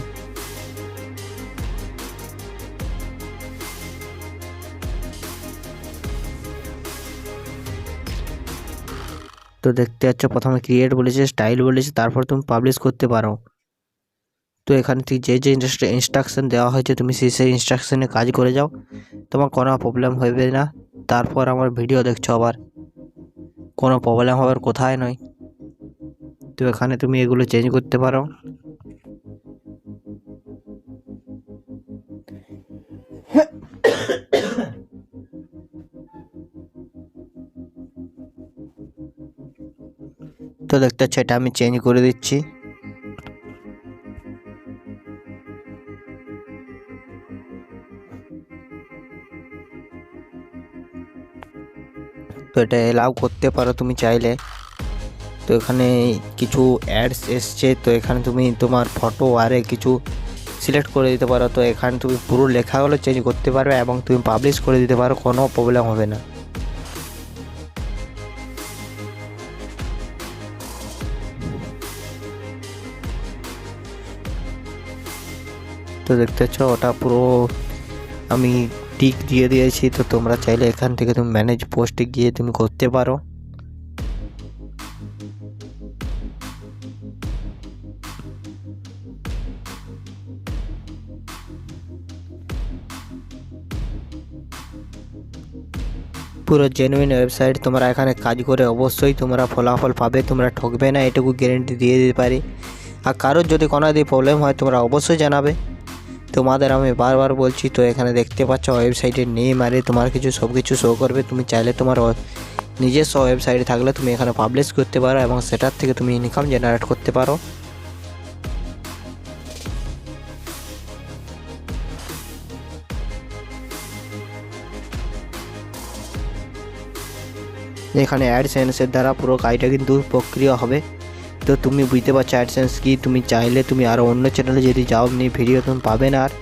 তো দেখতে পাচ্ছ প্রথমে ক্রিয়েট বলেছে, স্টাইল বলেছে, তারপর তুমি পাবলিশ করতে পারো। তো এখানে থেকে যে যে ইনস্ট্রাকশন দেওয়া হয়েছে তুমি সেই ইনস্ট্রাকশনে কাজ করে যাও, তোমার কোনো প্রবলেম হবে না। তারপর আমার ভিডিও দেখছো আবার কোনো প্রবলেম হওয়ার কোথায় নয়। তো এখানে তুমি এগুলো চেঞ্জ করতে পারো। তো দেখতে পাচ্ছ এটা আমি চেঞ্জ করে দিচ্ছি। তো এটা এলাও করতে পারো তুমি চাইলে। তো এখানে কিছু অ্যাডস এসছে, তো এখানে তুমি তোমার ফটো আরে কিছু সিলেক্ট করে দিতে পারো। তো এখানে তুমি পুরো লেখাগুলো চেঞ্জ করতে পারবে এবং তুমি পাবলিশ করে দিতে পারো, কোনো প্রবলেম হবে না। তো দেখতে পাচ্ছ ওটা পুরো আমি টিক দিয়ে দিয়েছি। তো তোমরা চাইলে এখান থেকে তুমি ম্যানেজ পোস্টে গিয়ে তুমি করতে পারো। পুরো জেনুইন ওয়েবসাইট, তোমরা এখানে কাজ করে অবশ্যই তোমরা ফলাফল পাবে, তোমরা ঠকবে না, এটুকু গ্যারেন্টি দিয়ে দিতে পারি। আর কারোর যদি কোনো দিকে প্রবলেম হয় তোমরা অবশ্যই জানাবে, তোমাদের আমি বারবার বলছি। তো এখানে দেখতে পাচ্ছ ওয়েবসাইটের নেম আরে তোমার কিছু সব কিছু শো করবে। তুমি চাইলে তোমার নিজস্ব ওয়েবসাইট থাকলে তুমি এখানে পাবলিশ করতে পারো এবং সেটার থেকে তুমি ইনকাম জেনারেট করতে পারো। এখানে অ্যাডসেন্সের দ্বারা পুরো কাজটা কিন্তু প্রক্রিয়া হবে। তো তুমি বুঝতে পারছো অ্যাডসেন্স কি। তুমি চাইলে তুমি আরও অন্য চ্যানেলে যদি যাও নি ভিডিও তুমি পাবে না। আর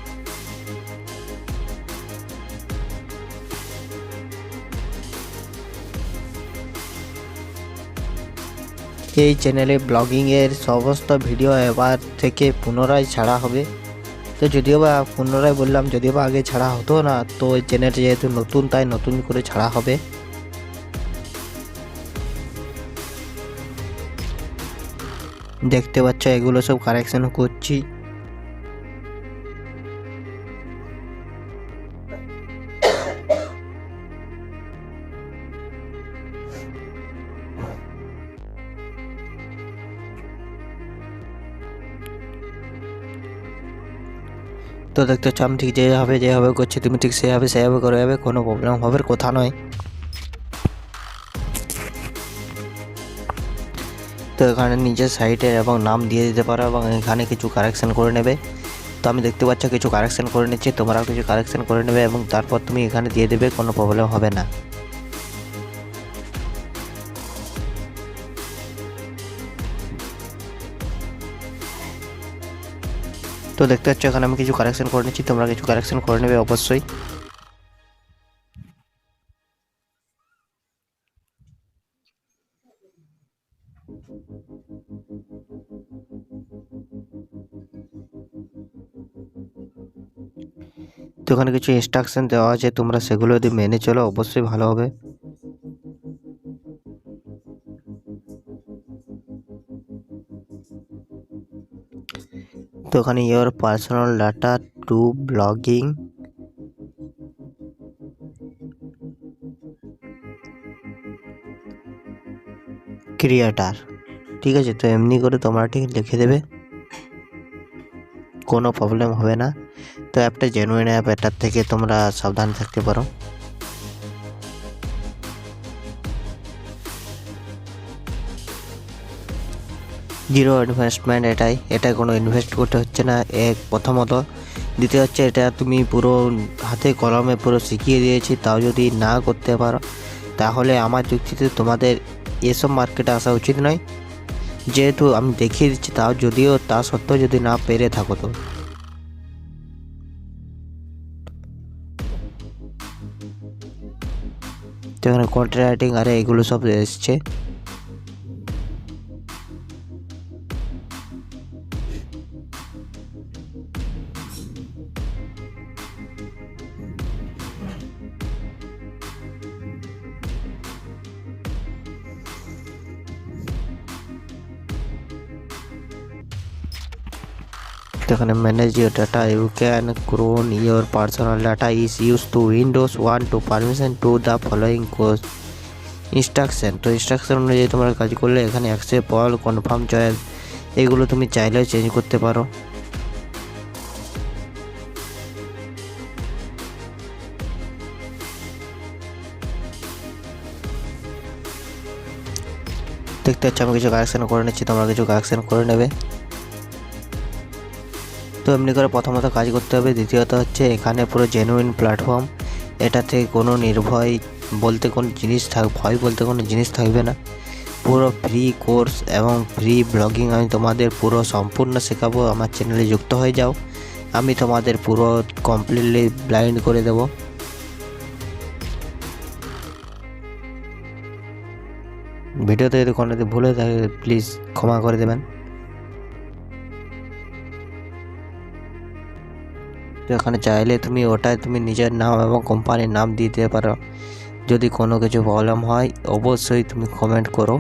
এই চ্যানেলে ব্লগিংয়ের সমস্ত ভিডিও এবার থেকে পুনরায় ছাড়া হবে। তো যদিও বা পুনরায় বললাম, যদিও বা আগে ছাড়া হতো না, তো এই চ্যানেলটা যেহেতু নতুন তাই নতুন করে ছাড়া হবে। দেখতে পাচ্ছ এগুলো সব কারেকশন করছি। তো দেখতে পাচ্ছ আমি ঠিক যেভাবে করছি তুমি ঠিক সেভাবে করে যাবে, কোনো প্রবলেম হবার কথা নয়। তো এখানে নিজের সাইটের এবং নাম দিয়ে দিতে পারো এবং এখানে কিছু কারেকশন করে নেবে। তো আমি দেখতে পাচ্ছ কিছু কারেকশন করে নিচ্ছি, তোমরাও কিছু কারেকশন করে নেবে এবং তারপর তুমি এখানে দিয়ে দেবে, কোনো প্রবলেম হবে না। তো দেখতে পাচ্ছ এখানে আমি কিছু কারেকশন করে নিচ্ছি, তোমরা কিছু কারেকশন করে নেবে অবশ্যই। তো এখানে কিছু ইনস্ট্রাকশন দেওয়া আছে, তোমরা সেগুলো যদি মেনে চলো অবশ্যই ভালো হবে। তো এখানে your personal data to blogging creator, ঠিক আছে। তো এমনি করে তোমরা ঠিক লিখে দেবে, কোনো প্রবলেম হবে না। তো অ্যাপটা জেনুইন অ্যাপ, এটার থেকে তোমরা সাবধান থাকতে পারো। জিরো ইনভেস্টমেন্ট, এটা কোনো ইনভেস্ট করতে হচ্ছে না প্রথমত। দ্বিতীয় হচ্ছে এটা তুমি পুরো হাতে কলমে পুরো শিখিয়ে দিয়েছি, তাও যদি না করতে পারো তাহলে আমার যুক্তিতে তোমাদের এসব মার্কেটে আসা উচিত নয়। যেহেতু আমি দেখিয়ে দিচ্ছি তা সত্ত্বেও যদি না পেরে থাকো তো এখানে কন্টেন্ট রাইটিং আর এগুলো সব এসছে। এখানে manage your data, you can clone your personal data is use to Windows 1 to permission to the following course instruction. তো ইনস্ট্রাকশন অনুযায়ী তোমরা কাজ করলে এখানে অ্যাকসেপ্ট অল, কনফার্ম, চয়েস এগুলো তুমি চাইলেও চেঞ্জ করতে পারো। দেখতে পাচ্ছি আমি কিছু কারেকশান করে নিচ্ছি, তোমরা কিছু কারেকশান করে নেবে। তো এমনি করে প্রথমত কাজ করতে হবে। দ্বিতীয়ত হচ্ছে এখানে পুরো জেনুইন প্ল্যাটফর্ম, এটাতে কোনো ভয় বলতে কোনো জিনিস থাকবে না। পুরো ফ্রি কোর্স এবং ফ্রি ব্লগিং আমি তোমাদের পুরো সম্পূর্ণ শেখাবো। আমার চ্যানেলে যুক্ত হয়ে যাও, আমি তোমাদের পুরো কমপ্লিটলি ব্লাইন্ড করে দেব। ভিডিওতে যদি কোনো ভুল হয়ে থাকে প্লিজ ক্ষমা করে দেবেন। তো এখানে চাইলে তুমি ওটায় তুমি নিজের নাম এবং কোম্পানির নাম দিতে পারো। যদি কোনো কিছু প্রবলেম হয় অবশ্যই তুমি কমেন্ট করো।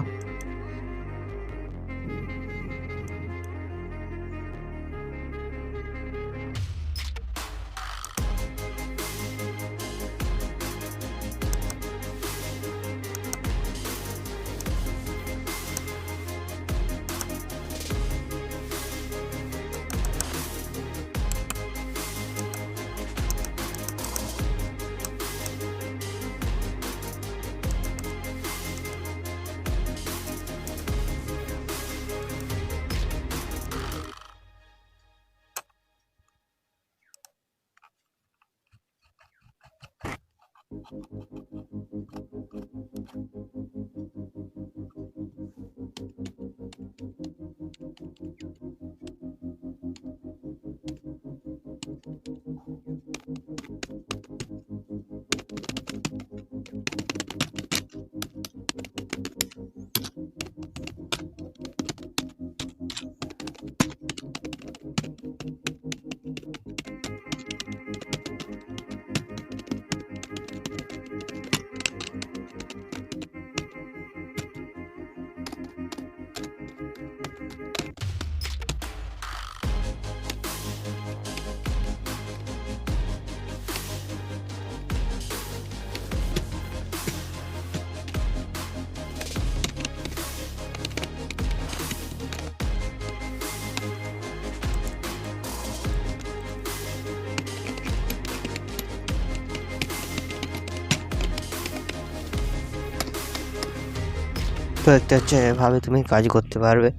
তো একটা হচ্ছে এভাবে তুমি কাজ করতে পারবে।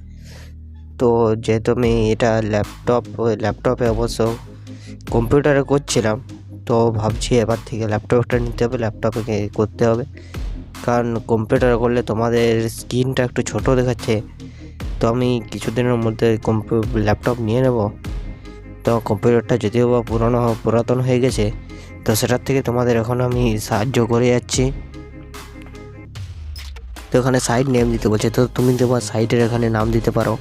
তো যেহেতু আমি এটা ল্যাপটপে অবশ্য কম্পিউটারে করছিলাম, তো ভাবছি এবার থেকে ল্যাপটপটা নিতে হবে, ল্যাপটপে করতে হবে। কারণ কম্পিউটারে করলে তোমাদের স্ক্রিনটা একটু ছোট দেখাচ্ছে। তো আমি কিছুদিনের মধ্যে ল্যাপটপ নিয়ে নেব। তো কম্পিউটারটা যদিও বা পুরাতন হয়ে গেছে, তো সেটার থেকে তোমাদের এখন আমি সাহায্য করে যাচ্ছি। তো এখানে সাইট নেম দিতে বলছে, তো তুমি তোমার সাইটের এখানে নাম দিতে পারো।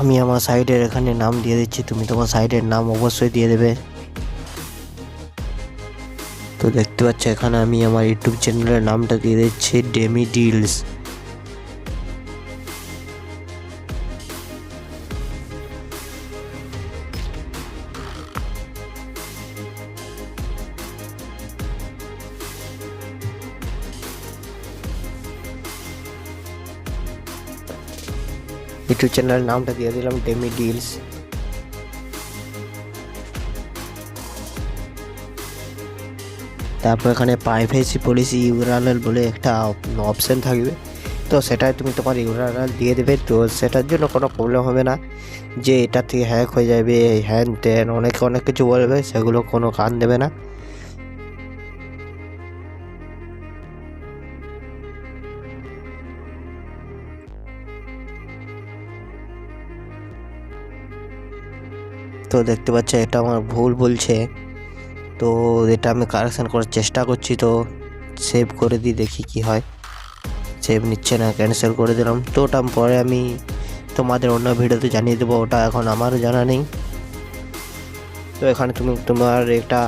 আমি আমার সাইটের এখানে নাম দিয়ে দিচ্ছি, তুমি তোমার সাইটের নাম অবশ্যই দিয়ে দেবে। তো দেখতে পাচ্ছ এখানে আমি আমার ইউটিউব চ্যানেলের নামটা দিয়ে দিচ্ছি ডেমি ডিলস। ইউটিউব চ্যানেলের নামটা দিয়ে দিলাম ডেমি ডিলস। তারপর এখানে প্রাইভেসি পলিসি ইউআরএল বলে একটা অপশান থাকবে, তো সেটাই তুমি তোমার ইউআরএল দিয়ে দেবে। তো সেটার জন্য কোনো প্রবলেম হবে না যে এটা থেকে হ্যাক হয়ে যাবে, হ্যান ত্যান অনেক কিছু বলবে, সেগুলো কোনো কান দেবে না। তো দেখতে পাচ্ছ এটা আমার ভুল বলছে, তো এটা আমি কারেকশান করার চেষ্টা করছি। তো সেভ করে দিই, দেখি কি হয়। সেভ নিচ্ছে না, ক্যান্সেল করে দিলাম। তো ওটা পরে আমি তোমাদের অন্য ভিডিওতে জানিয়ে দেবো, ওটা এখন আমারও জানা নেই। তো এখানে তুমি তোমার একটা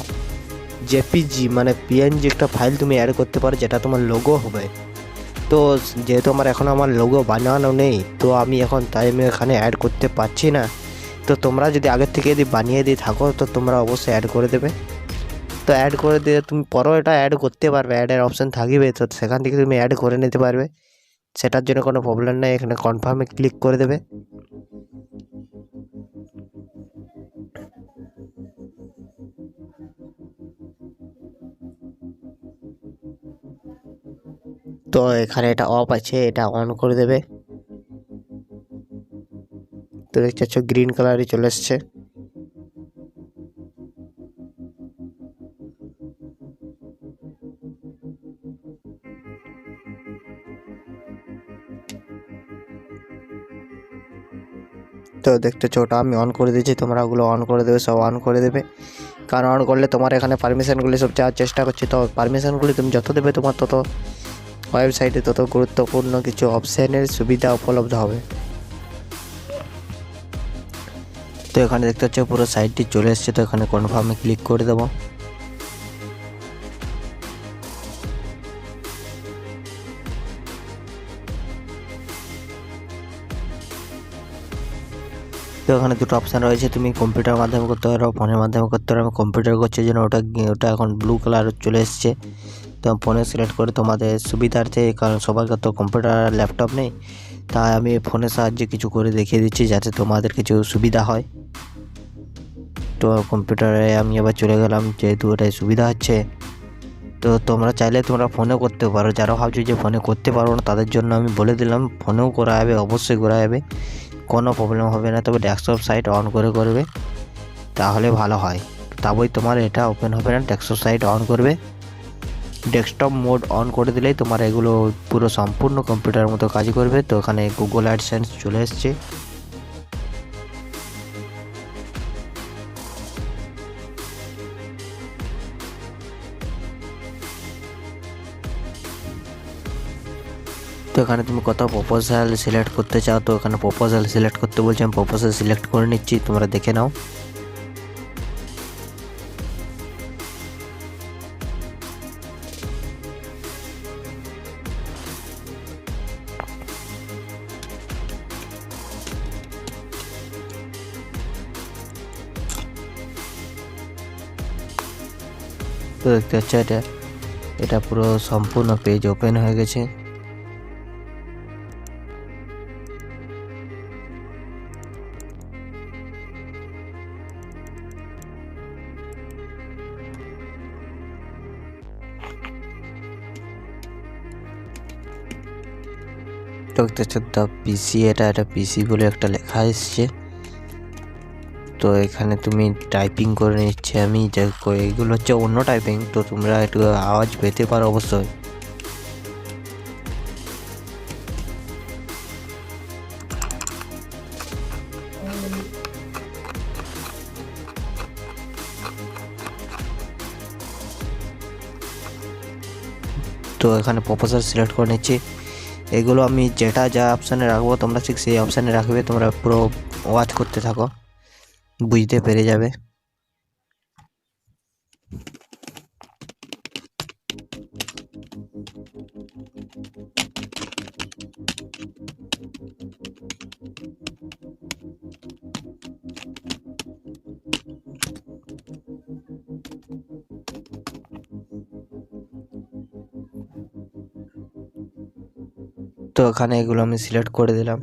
জেপিজি মানে পিএনজি একটা ফাইল তুমি অ্যাড করতে পারো, যেটা তোমার লোগো হবে। তো যেহেতু আমার লোগো বানানো নেই, তো আমি এখন তাই আমি এখানে অ্যাড করতে পারছি না। তো তোমরা যদি আগের থেকে যদি বানিয়ে দিয়ে থাকো, তো তোমরা অবশ্যই অ্যাড করে দেবে। তো অ্যাড করে দিয়ে তুমি পরেও এটা অ্যাড করতে পারবে, অ্যাডের অপশান থাকবে, তো সেখান থেকে তুমি অ্যাড করে নিতে পারবে। সেটার জন্য কোনো প্রবলেম নেই, এখানে কনফার্মে ক্লিক করে দেবে। তো এখানে এটা অফ আছে, এটা অন করে দেবে। তো দেখতে পাচ্ছ গ্রিন কালারই চলে এসছে। তো দেখতেছ ওটা আমি অন করে দিয়েছি, তোমরা ওগুলো অন করে দেবে, সব অন করে দেবে। কারণ অন করলে তোমার এখানে পারমিশনগুলি সব যাওয়ার চেষ্টা করছি। তো পারমিশনগুলি তুমি যত দেবে তোমার তত ওয়েবসাইটে তত গুরুত্বপূর্ণ কিছু অপশানের সুবিধা উপলব্ধ হবে। তো এখানে দেখতে পাচ্ছ পুরো সাইটটি চলে এসছে, তো এখানে কনফার্মে ক্লিক করে দেবো। তো এখানে দুটো অপশান রয়েছে, তুমি কম্পিউটার মাধ্যমে করতে পারো, ফোনের মাধ্যমে করতে পারো। আমি কম্পিউটার করছি জন্য ওটা এখন ব্লু কালার চলে এসছে। তো ফোনে সিলেক্ট করে তোমাদের সুবিধার্থে, কারণ সবার তো কম্পিউটার ল্যাপটপ নেই, তাই আমি ফোনের সাহায্যে কিছু করে দেখিয়ে দিচ্ছি যাতে তোমাদের কিছু সুবিধা হয়। তো কম্পিউটারে আমি আবার চলে গেলাম, যেহেতু ওটাই সুবিধা হচ্ছে। তো তোমরা চাইলে তোমরা ফোনেও করতে পারো, যারা ভাবছো যে ফোনে করতে পারো না তাদের জন্য আমি বলে দিলাম, ফোনেও করা যাবে, অবশ্যই করা যাবে, কোনো প্রবলেম হবে না। তবে ডেস্কটপ সাইট অন করে করবে, তাহলে ভালো হয়। তবেই তোমার এটা ওপেন হবে না, ডেস্কটপ সাইট অন করবে। ডেস্কটপ মোড অন করে দিলেই তোমার এগুলো পুরো সম্পূর্ণ কম্পিউটারের মতো কাজ করবে। তো এখানে গুগল অ্যাডসেন্স চলে এসছে। তো এখানে তুমি কত প্রপোজাল সিলেক্ট করতে চাও, তো এখানে প্রপোজাল সিলেক্ট করতে বলছি, আমি প্রপোজাল সিলেক্ট করে নিচ্ছি, তোমরা দেখে নাও। তো দেখতে পাচ্ছ এটা পুরো সম্পূর্ণ পেজ ওপেন হয়ে গেছে। তো দেখতে পাচ্ছ দ্য পিসি, এটা পিসি বলে একটা লেখা এসছে। তো এখানে তুমি টাইপিং করে নিচ্ছে, আমি যে এগুলো হচ্ছে অন্য টাইপিং, তো তোমরা একটু আওয়াজ পেতে পারো অবশ্যই। তো এখানে প্রপোজাল সিলেক্ট করে নিচ্ছি। এগুলো আমি যেটা যা অপশানে রাখবো তোমরা ঠিক সেই অপশানে রাখবে, তোমরা পুরো ওয়াচ করতে থাকো, বুঝতে পেরে যাবে। তো এখানে এগুলো আমি সিলেক্ট করে দিলাম।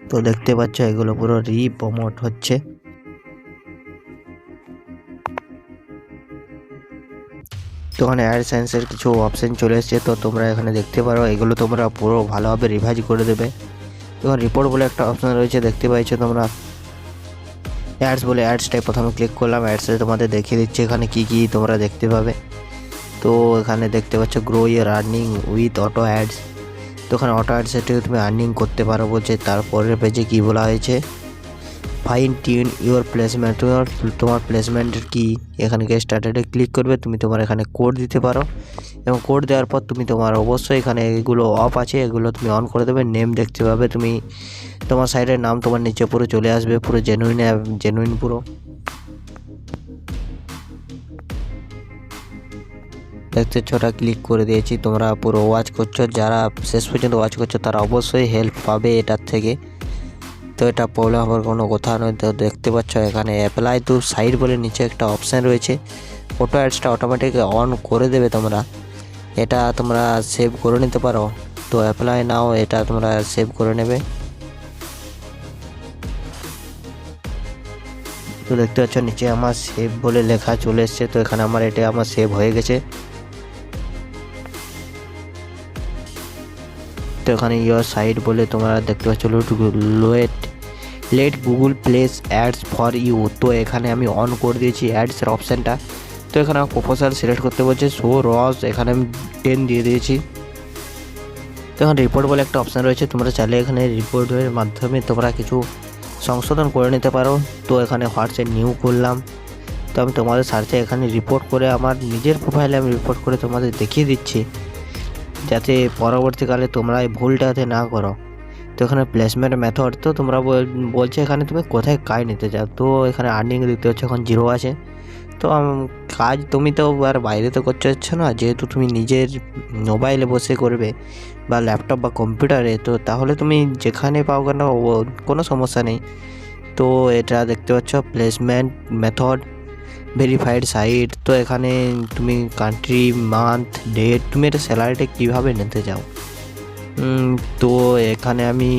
তো দেখতে পাচ্ছ এগুলো পুরো প্রমোট হচ্ছে। তো এখানে অ্যাডসেন্সের কিছু অপশন চলে এসেছে, তো তোমরা এখানে দেখতে পারো এগুলো তোমরা পুরো ভালোভাবে রিভাইজ করে দেবে। তো রিপোর্ট বলে একটা অপশন রয়েছে, দেখতে পাইছো তোমরা। অ্যাডস বলে অ্যাডসটাই প্রথমে ক্লিক করলাম, অ্যাডসে তোমাদের দেখিয়ে দিচ্ছে এখানে কি কি তোমরা দেখতে পাবে। তো এখানে দেখতে পাচ্ছ grow year earning with auto ads. তো এখানে অটো অ্যাডসের থেকে তুমি আর্নিং করতে পারো বলছে। তারপরের পেজে কী বলা হয়েছে, ফাইন টিউন ইউর প্লেসমেন্ট, তোমার প্লেসমেন্টের কি এখানে গিয়ে স্টার্টারে ক্লিক করবে, তুমি তোমার এখানে কোড দিতে পারো এবং কোড দেওয়ার পর তুমি তোমার অবশ্যই এখানে এগুলো অফ আছে, এগুলো তুমি অন করে দেবে। নেম দেখতে পাবে তুমি, তোমার সাইডের নাম তোমার নিচে পুরো চলে আসবে, পুরো জেনুইন পুরো। দেখতে ছোটা ক্লিক করে দিয়েছি, তোমরা পুরো ওয়াচ করছো, যারা শেষ পর্যন্ত ওয়াচ করছো তারা অবশ্যই হেল্প পাবে এটার থেকে। তো এটা প্রবলেম হওয়ার কোনো কথা নয়। তো দেখতে পাচ্ছ এখানে অ্যাপ্লাই টু সাইট বলে নিচে একটা অপশান রয়েছে, অটো অ্যাডসটা অটোমেটিক অন করে দেবে তোমরা, এটা তোমরা সেভ করে নিতে পারো। তো অ্যাপ্লাই নাও, এটা তোমরা সেভ করে নেবে। তো দেখতে পাচ্ছ নিচে আমার সেভ বলে লেখা চলে এসছে, তো এখানে এটা আমার সেভ হয়ে গেছে। তো এখানে ইয়োর সাইট বলে তোমরা দেখতে পাচ্ছ let Google place ads for you. তো এখানে আমি অন করে দিয়েছি অ্যাডসের অপশানটা। তো এখানে আমার প্রপোজাল সিলেক্ট করতে বলছে, শো রস, এখানে আমি 10 দিয়ে দিয়েছি। তো এখানে রিপোর্ট বলে একটা অপশান রয়েছে, তোমরা চাইলে এখানে রিপোর্টের মাধ্যমে তোমরা কিছু সংশোধন করে নিতে পারো। তো এখানে হোয়াটসঅ্যাপ নিউ করলাম। তো আমি তোমাদের সার্চে এখানে রিপোর্ট করে আমার নিজের প্রোফাইলে আমি রিপোর্ট করে তোমাদের দেখিয়ে দিচ্ছি, যাতে পরবর্তীকালে তোমরা এই ভুলটা যাতে না করো। তো এখানে প্লেসমেন্ট মেথড, তো তোমরা বলছে এখানে তুমি কোথায় কাজ নিতে চাও। তো এখানে আর্নিং দিতে হচ্ছে, এখন 0 আছে। তো কাজ তুমি তো আর বাইরে তো করতে হচ্ছে না, যেহেতু তুমি নিজের মোবাইলে বসে করবে বা ল্যাপটপ বা কম্পিউটারে, তো তাহলে তুমি যেখানে পাও কেন কোনো সমস্যা নেই। তো এটা দেখতে পাচ্ছ প্লেসমেন্ট মেথড ভেরিফাইড সাইট। তো এখানে তুমি কান্ট্রি, মান্থ, ডেট, তুমি এটা স্যালারিটা কীভাবে নিতে চাও। তো এখানে আমি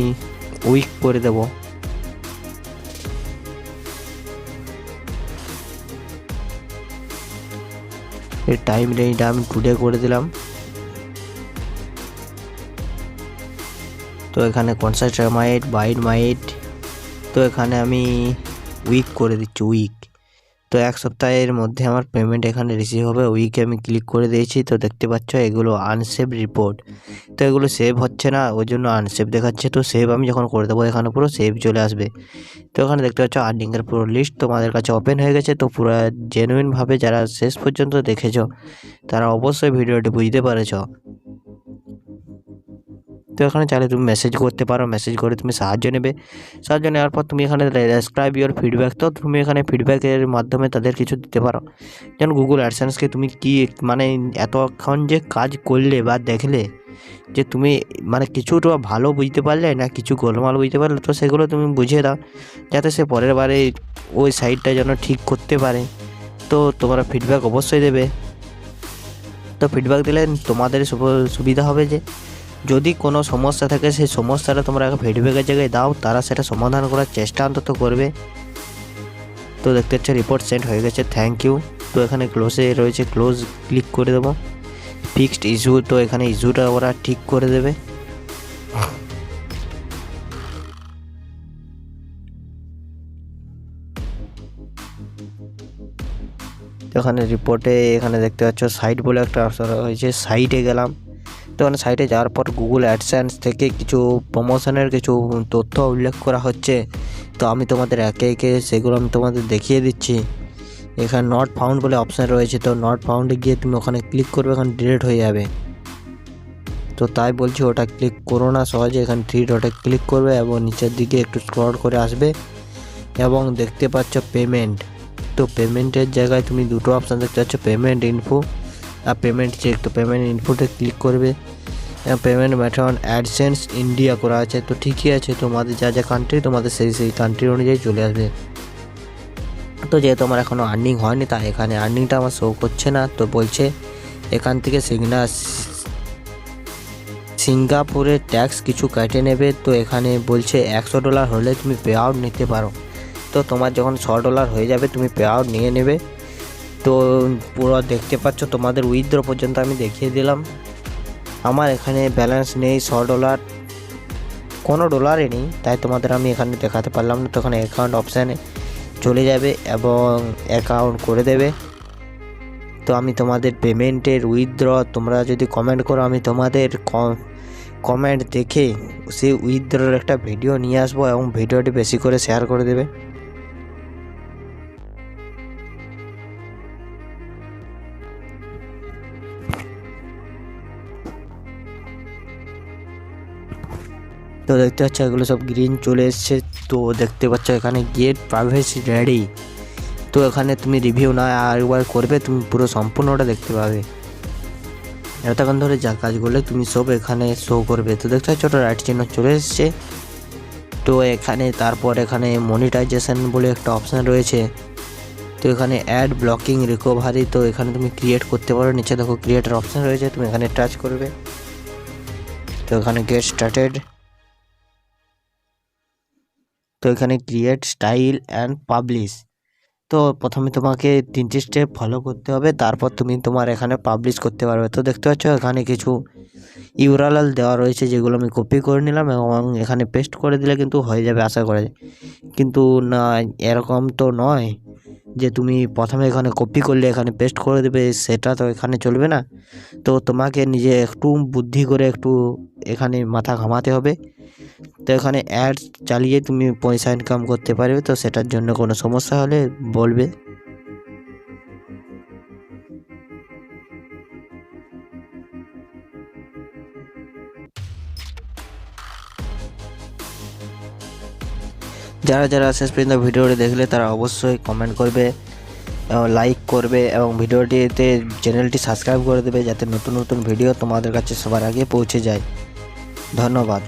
উইক করে দেব। এর টাইম রেঞ্জটা আমি টুডে করে দিলাম। তো এখানে কনসার্ট মাইট, বাইট মাইট, তো এখানে আমি উইক করে দিচ্ছি, উইক। তো 1 সপ্তাহের মধ্যে আমার পেমেন্ট এখানে রিসিভ হবে, উইকে আমি ক্লিক করে দিয়েছি। তো দেখতে পাচ্ছ এগুলো আনসেভ রিপোর্ট, তো এগুলো সেভ হচ্ছে না, ওই জন্য আনসেভ দেখাচ্ছে। তো সেভ আমি যখন করে দেবো এখানে পুরো সেভ চলে আসবে। তো এখানে দেখতে পাচ্ছ আর্নিংয়ের পুরো লিস্ট তোমাদের কাছে ওপেন হয়ে গেছে। তো পুরো জেনুইনভাবে যারা শেষ পর্যন্ত দেখেছো তারা অবশ্যই ভিডিওটি বুঝতে পেরেছ। তো এখানে চাইলে তুমি মেসেজ করতে পারো, মেসেজ করে তুমি সাহায্য নেবে। সাহায্য নেওয়ার পর তুমি এখানে ডেসক্রাইব ইউর ফিডব্যাক, তো তুমি এখানে ফিডব্যাকের মাধ্যমে তাদের কিছু দিতে পারো। যেমন গুগল অ্যাডসেন্সকে তুমি কি এতক্ষণ যে কাজ করলে বা দেখলে যে তুমি কিছুটা ভালো বুঝতে পারলে না কিছু গোলমাল বুঝতে পারলে, তো সেগুলো তুমি বুঝিয়ে দাও, যাতে সে পরের বারে ওই সাইটটা যেন ঠিক করতে পারে। তো তোমরা ফিডব্যাক অবশ্যই দেবে। তো ফিডব্যাক দিলে তোমাদের সুবিধা হবে যে যদি কোনো সমস্যা থাকে সেই সমস্যাটা তোমরা ফিডব্যাকের জায়গায় দাও, তারা সেটা সমাধান করার চেষ্টা অন্তত করবে। তো দেখতে পাচ্ছ রিপোর্ট সেন্ড হয়ে গেছে, থ্যাংক ইউ। তো এখানে ক্লোজে রয়েছে, ক্লোজ ক্লিক করে দেবো। ফিক্সড ইস্যু, তো এখানে ইস্যুটা ওরা ঠিক করে দেবে। তো এখানে রিপোর্টে এখানে দেখতে পাচ্ছ সাইট বলে একটা অপশন হয়েছে, সাইটে গেলাম। তো এখানে সাইটে যাওয়ার পর গুগল অ্যাডসেন্স থেকে কিছু প্রমোশনের কিছু তথ্য উল্লেখ করা হচ্ছে। তো আমি তোমাদের একে একে সেগুলো আমি তোমাদের দেখিয়ে দিচ্ছি। এখানে নট ফাউন্ড বলে অপশান রয়েছে, তো নট ফাউন্ডে গিয়ে তুমি ওখানে ক্লিক করবে, এখানে ডিলিট হয়ে যাবে। তো তাই বলছি ওটা ক্লিক করো না সহজে, এখানে 3 ডটে ক্লিক করবে এবং নিচের দিকে একটু স্ক্রল করে আসবে এবং দেখতে পাচ্ছ পেমেন্ট। তো পেমেন্টের জায়গায় তুমি দুটো অপশান দেখতে পাচ্ছ, পেমেন্ট ইনফো আর পেমেন্ট চেক। তো পেমেন্ট ইনফোতে ক্লিক করবে, পেমেন্ট মেথড অ্যাডসেন্স ইন্ডিয়া করা আছে। তো ঠিকই আছে, তোমাদের যা যা কান্ট্রি তোমাদের সেই কান্ট্রি অনুযায়ী চলে আসবে। তো যেহেতু আমার এখনও আর্নিং হয়নি, তাই এখানে আর্নিংটা আমার শো করছে না। তো বলছে এখান থেকে সিঙ্গাপুরে ট্যাক্স কিছু কেটে নেবে। তো এখানে বলছে $100 হলে তুমি পে আউট নিতে পারো। তো তোমার যখন $100 হয়ে যাবে তুমি পে আউট নিয়ে নেবে। তো পুরো দেখতে পাচ্ছ, তোমাদের উইথড্র পর্যন্ত আমি দেখিয়ে দিলাম। আমার এখানে ব্যালেন্স নেই $100, কোনো ডলারই নেই, তাই তোমাদের আমি এখানে দেখাতে পারলাম না। তো এখানে অ্যাকাউন্ট অপশানে চলে যাবে এবং অ্যাকাউন্ট করে দেবে। তো আমি তোমাদের পেমেন্টের উইথড্র, তোমরা যদি কমেন্ট করো আমি তোমাদের কমেন্ট দেখে সেই উইথড্রর একটা ভিডিও নিয়ে আসবো এবং ভিডিওটি বেশি করে শেয়ার করে দেবে। তো দেখতে পাচ্ছ এগুলো সব গ্রিন চলে এসছে। তো দেখতে পাচ্ছ এখানে গেট প্রাইভেসি রেডি। তো এখানে তুমি রিভিউ না আরেকবার করবে, তুমি পুরো সম্পূর্ণটা দেখতে পাবে। এতক্ষণ ধরে যা কাজগুলো তুমি সব এখানে শো করবে। তো দেখতে পাচ্ছ ওটা রাইট চিহ্ন চলে এসছে। তো এখানে তারপর এখানে মনিটাইজেশন বলে একটা অপশান রয়েছে। তো এখানে অ্যাড ব্লকিং রিকভারি, তো এখানে তুমি ক্রিয়েট করতে পারো। নিচে দেখো ক্রিয়েটের অপশান রয়েছে, তুমি এখানে টাচ করবে। তো এখানে গেট স্টার্টেড। তো এখানে ক্রিয়েট স্টাইল অ্যান্ড পাবলিশ। তো প্রথমে তোমাকে 3টি স্টেপ ফলো করতে হবে, তারপর তুমি তোমার এখানে পাবলিশ করতে পারবে। তো দেখতে পাচ্ছ এখানে কিছু ইউআরএল দেওয়া রয়েছে, যেগুলো আমি কপি করে নিলাম এবং এখানে পেস্ট করে দিলে কিন্তু হয়ে যাবে আশা করে। কিন্তু না, এরকম তো নয় যে তুমি প্রথমে এখানে কপি করলে এখানে পেস্ট করে দেবে, সেটা তো এখানে চলবে না। তো তোমাকে নিজে একটু বুদ্ধি করে একটু এখানে মাথা ঘামাতে হবে। তো এখানে অ্যাড চালিয়ে তুমি পয়সা ইনকাম করতে পারবে। তো সেটার জন্য কোনো সমস্যা হলে বলবে। যারা যারা শেষ পর্যন্ত ভিডিওটি দেখলে তারা অবশ্যই কমেন্ট করবে, লাইক করবে এবং ভিডিওটিতে চ্যানেলটি সাবস্ক্রাইব করে দেবে, যাতে নতুন নতুন ভিডিও তোমাদের কাছে সবার আগে পৌঁছে যায়। ধন্যবাদ।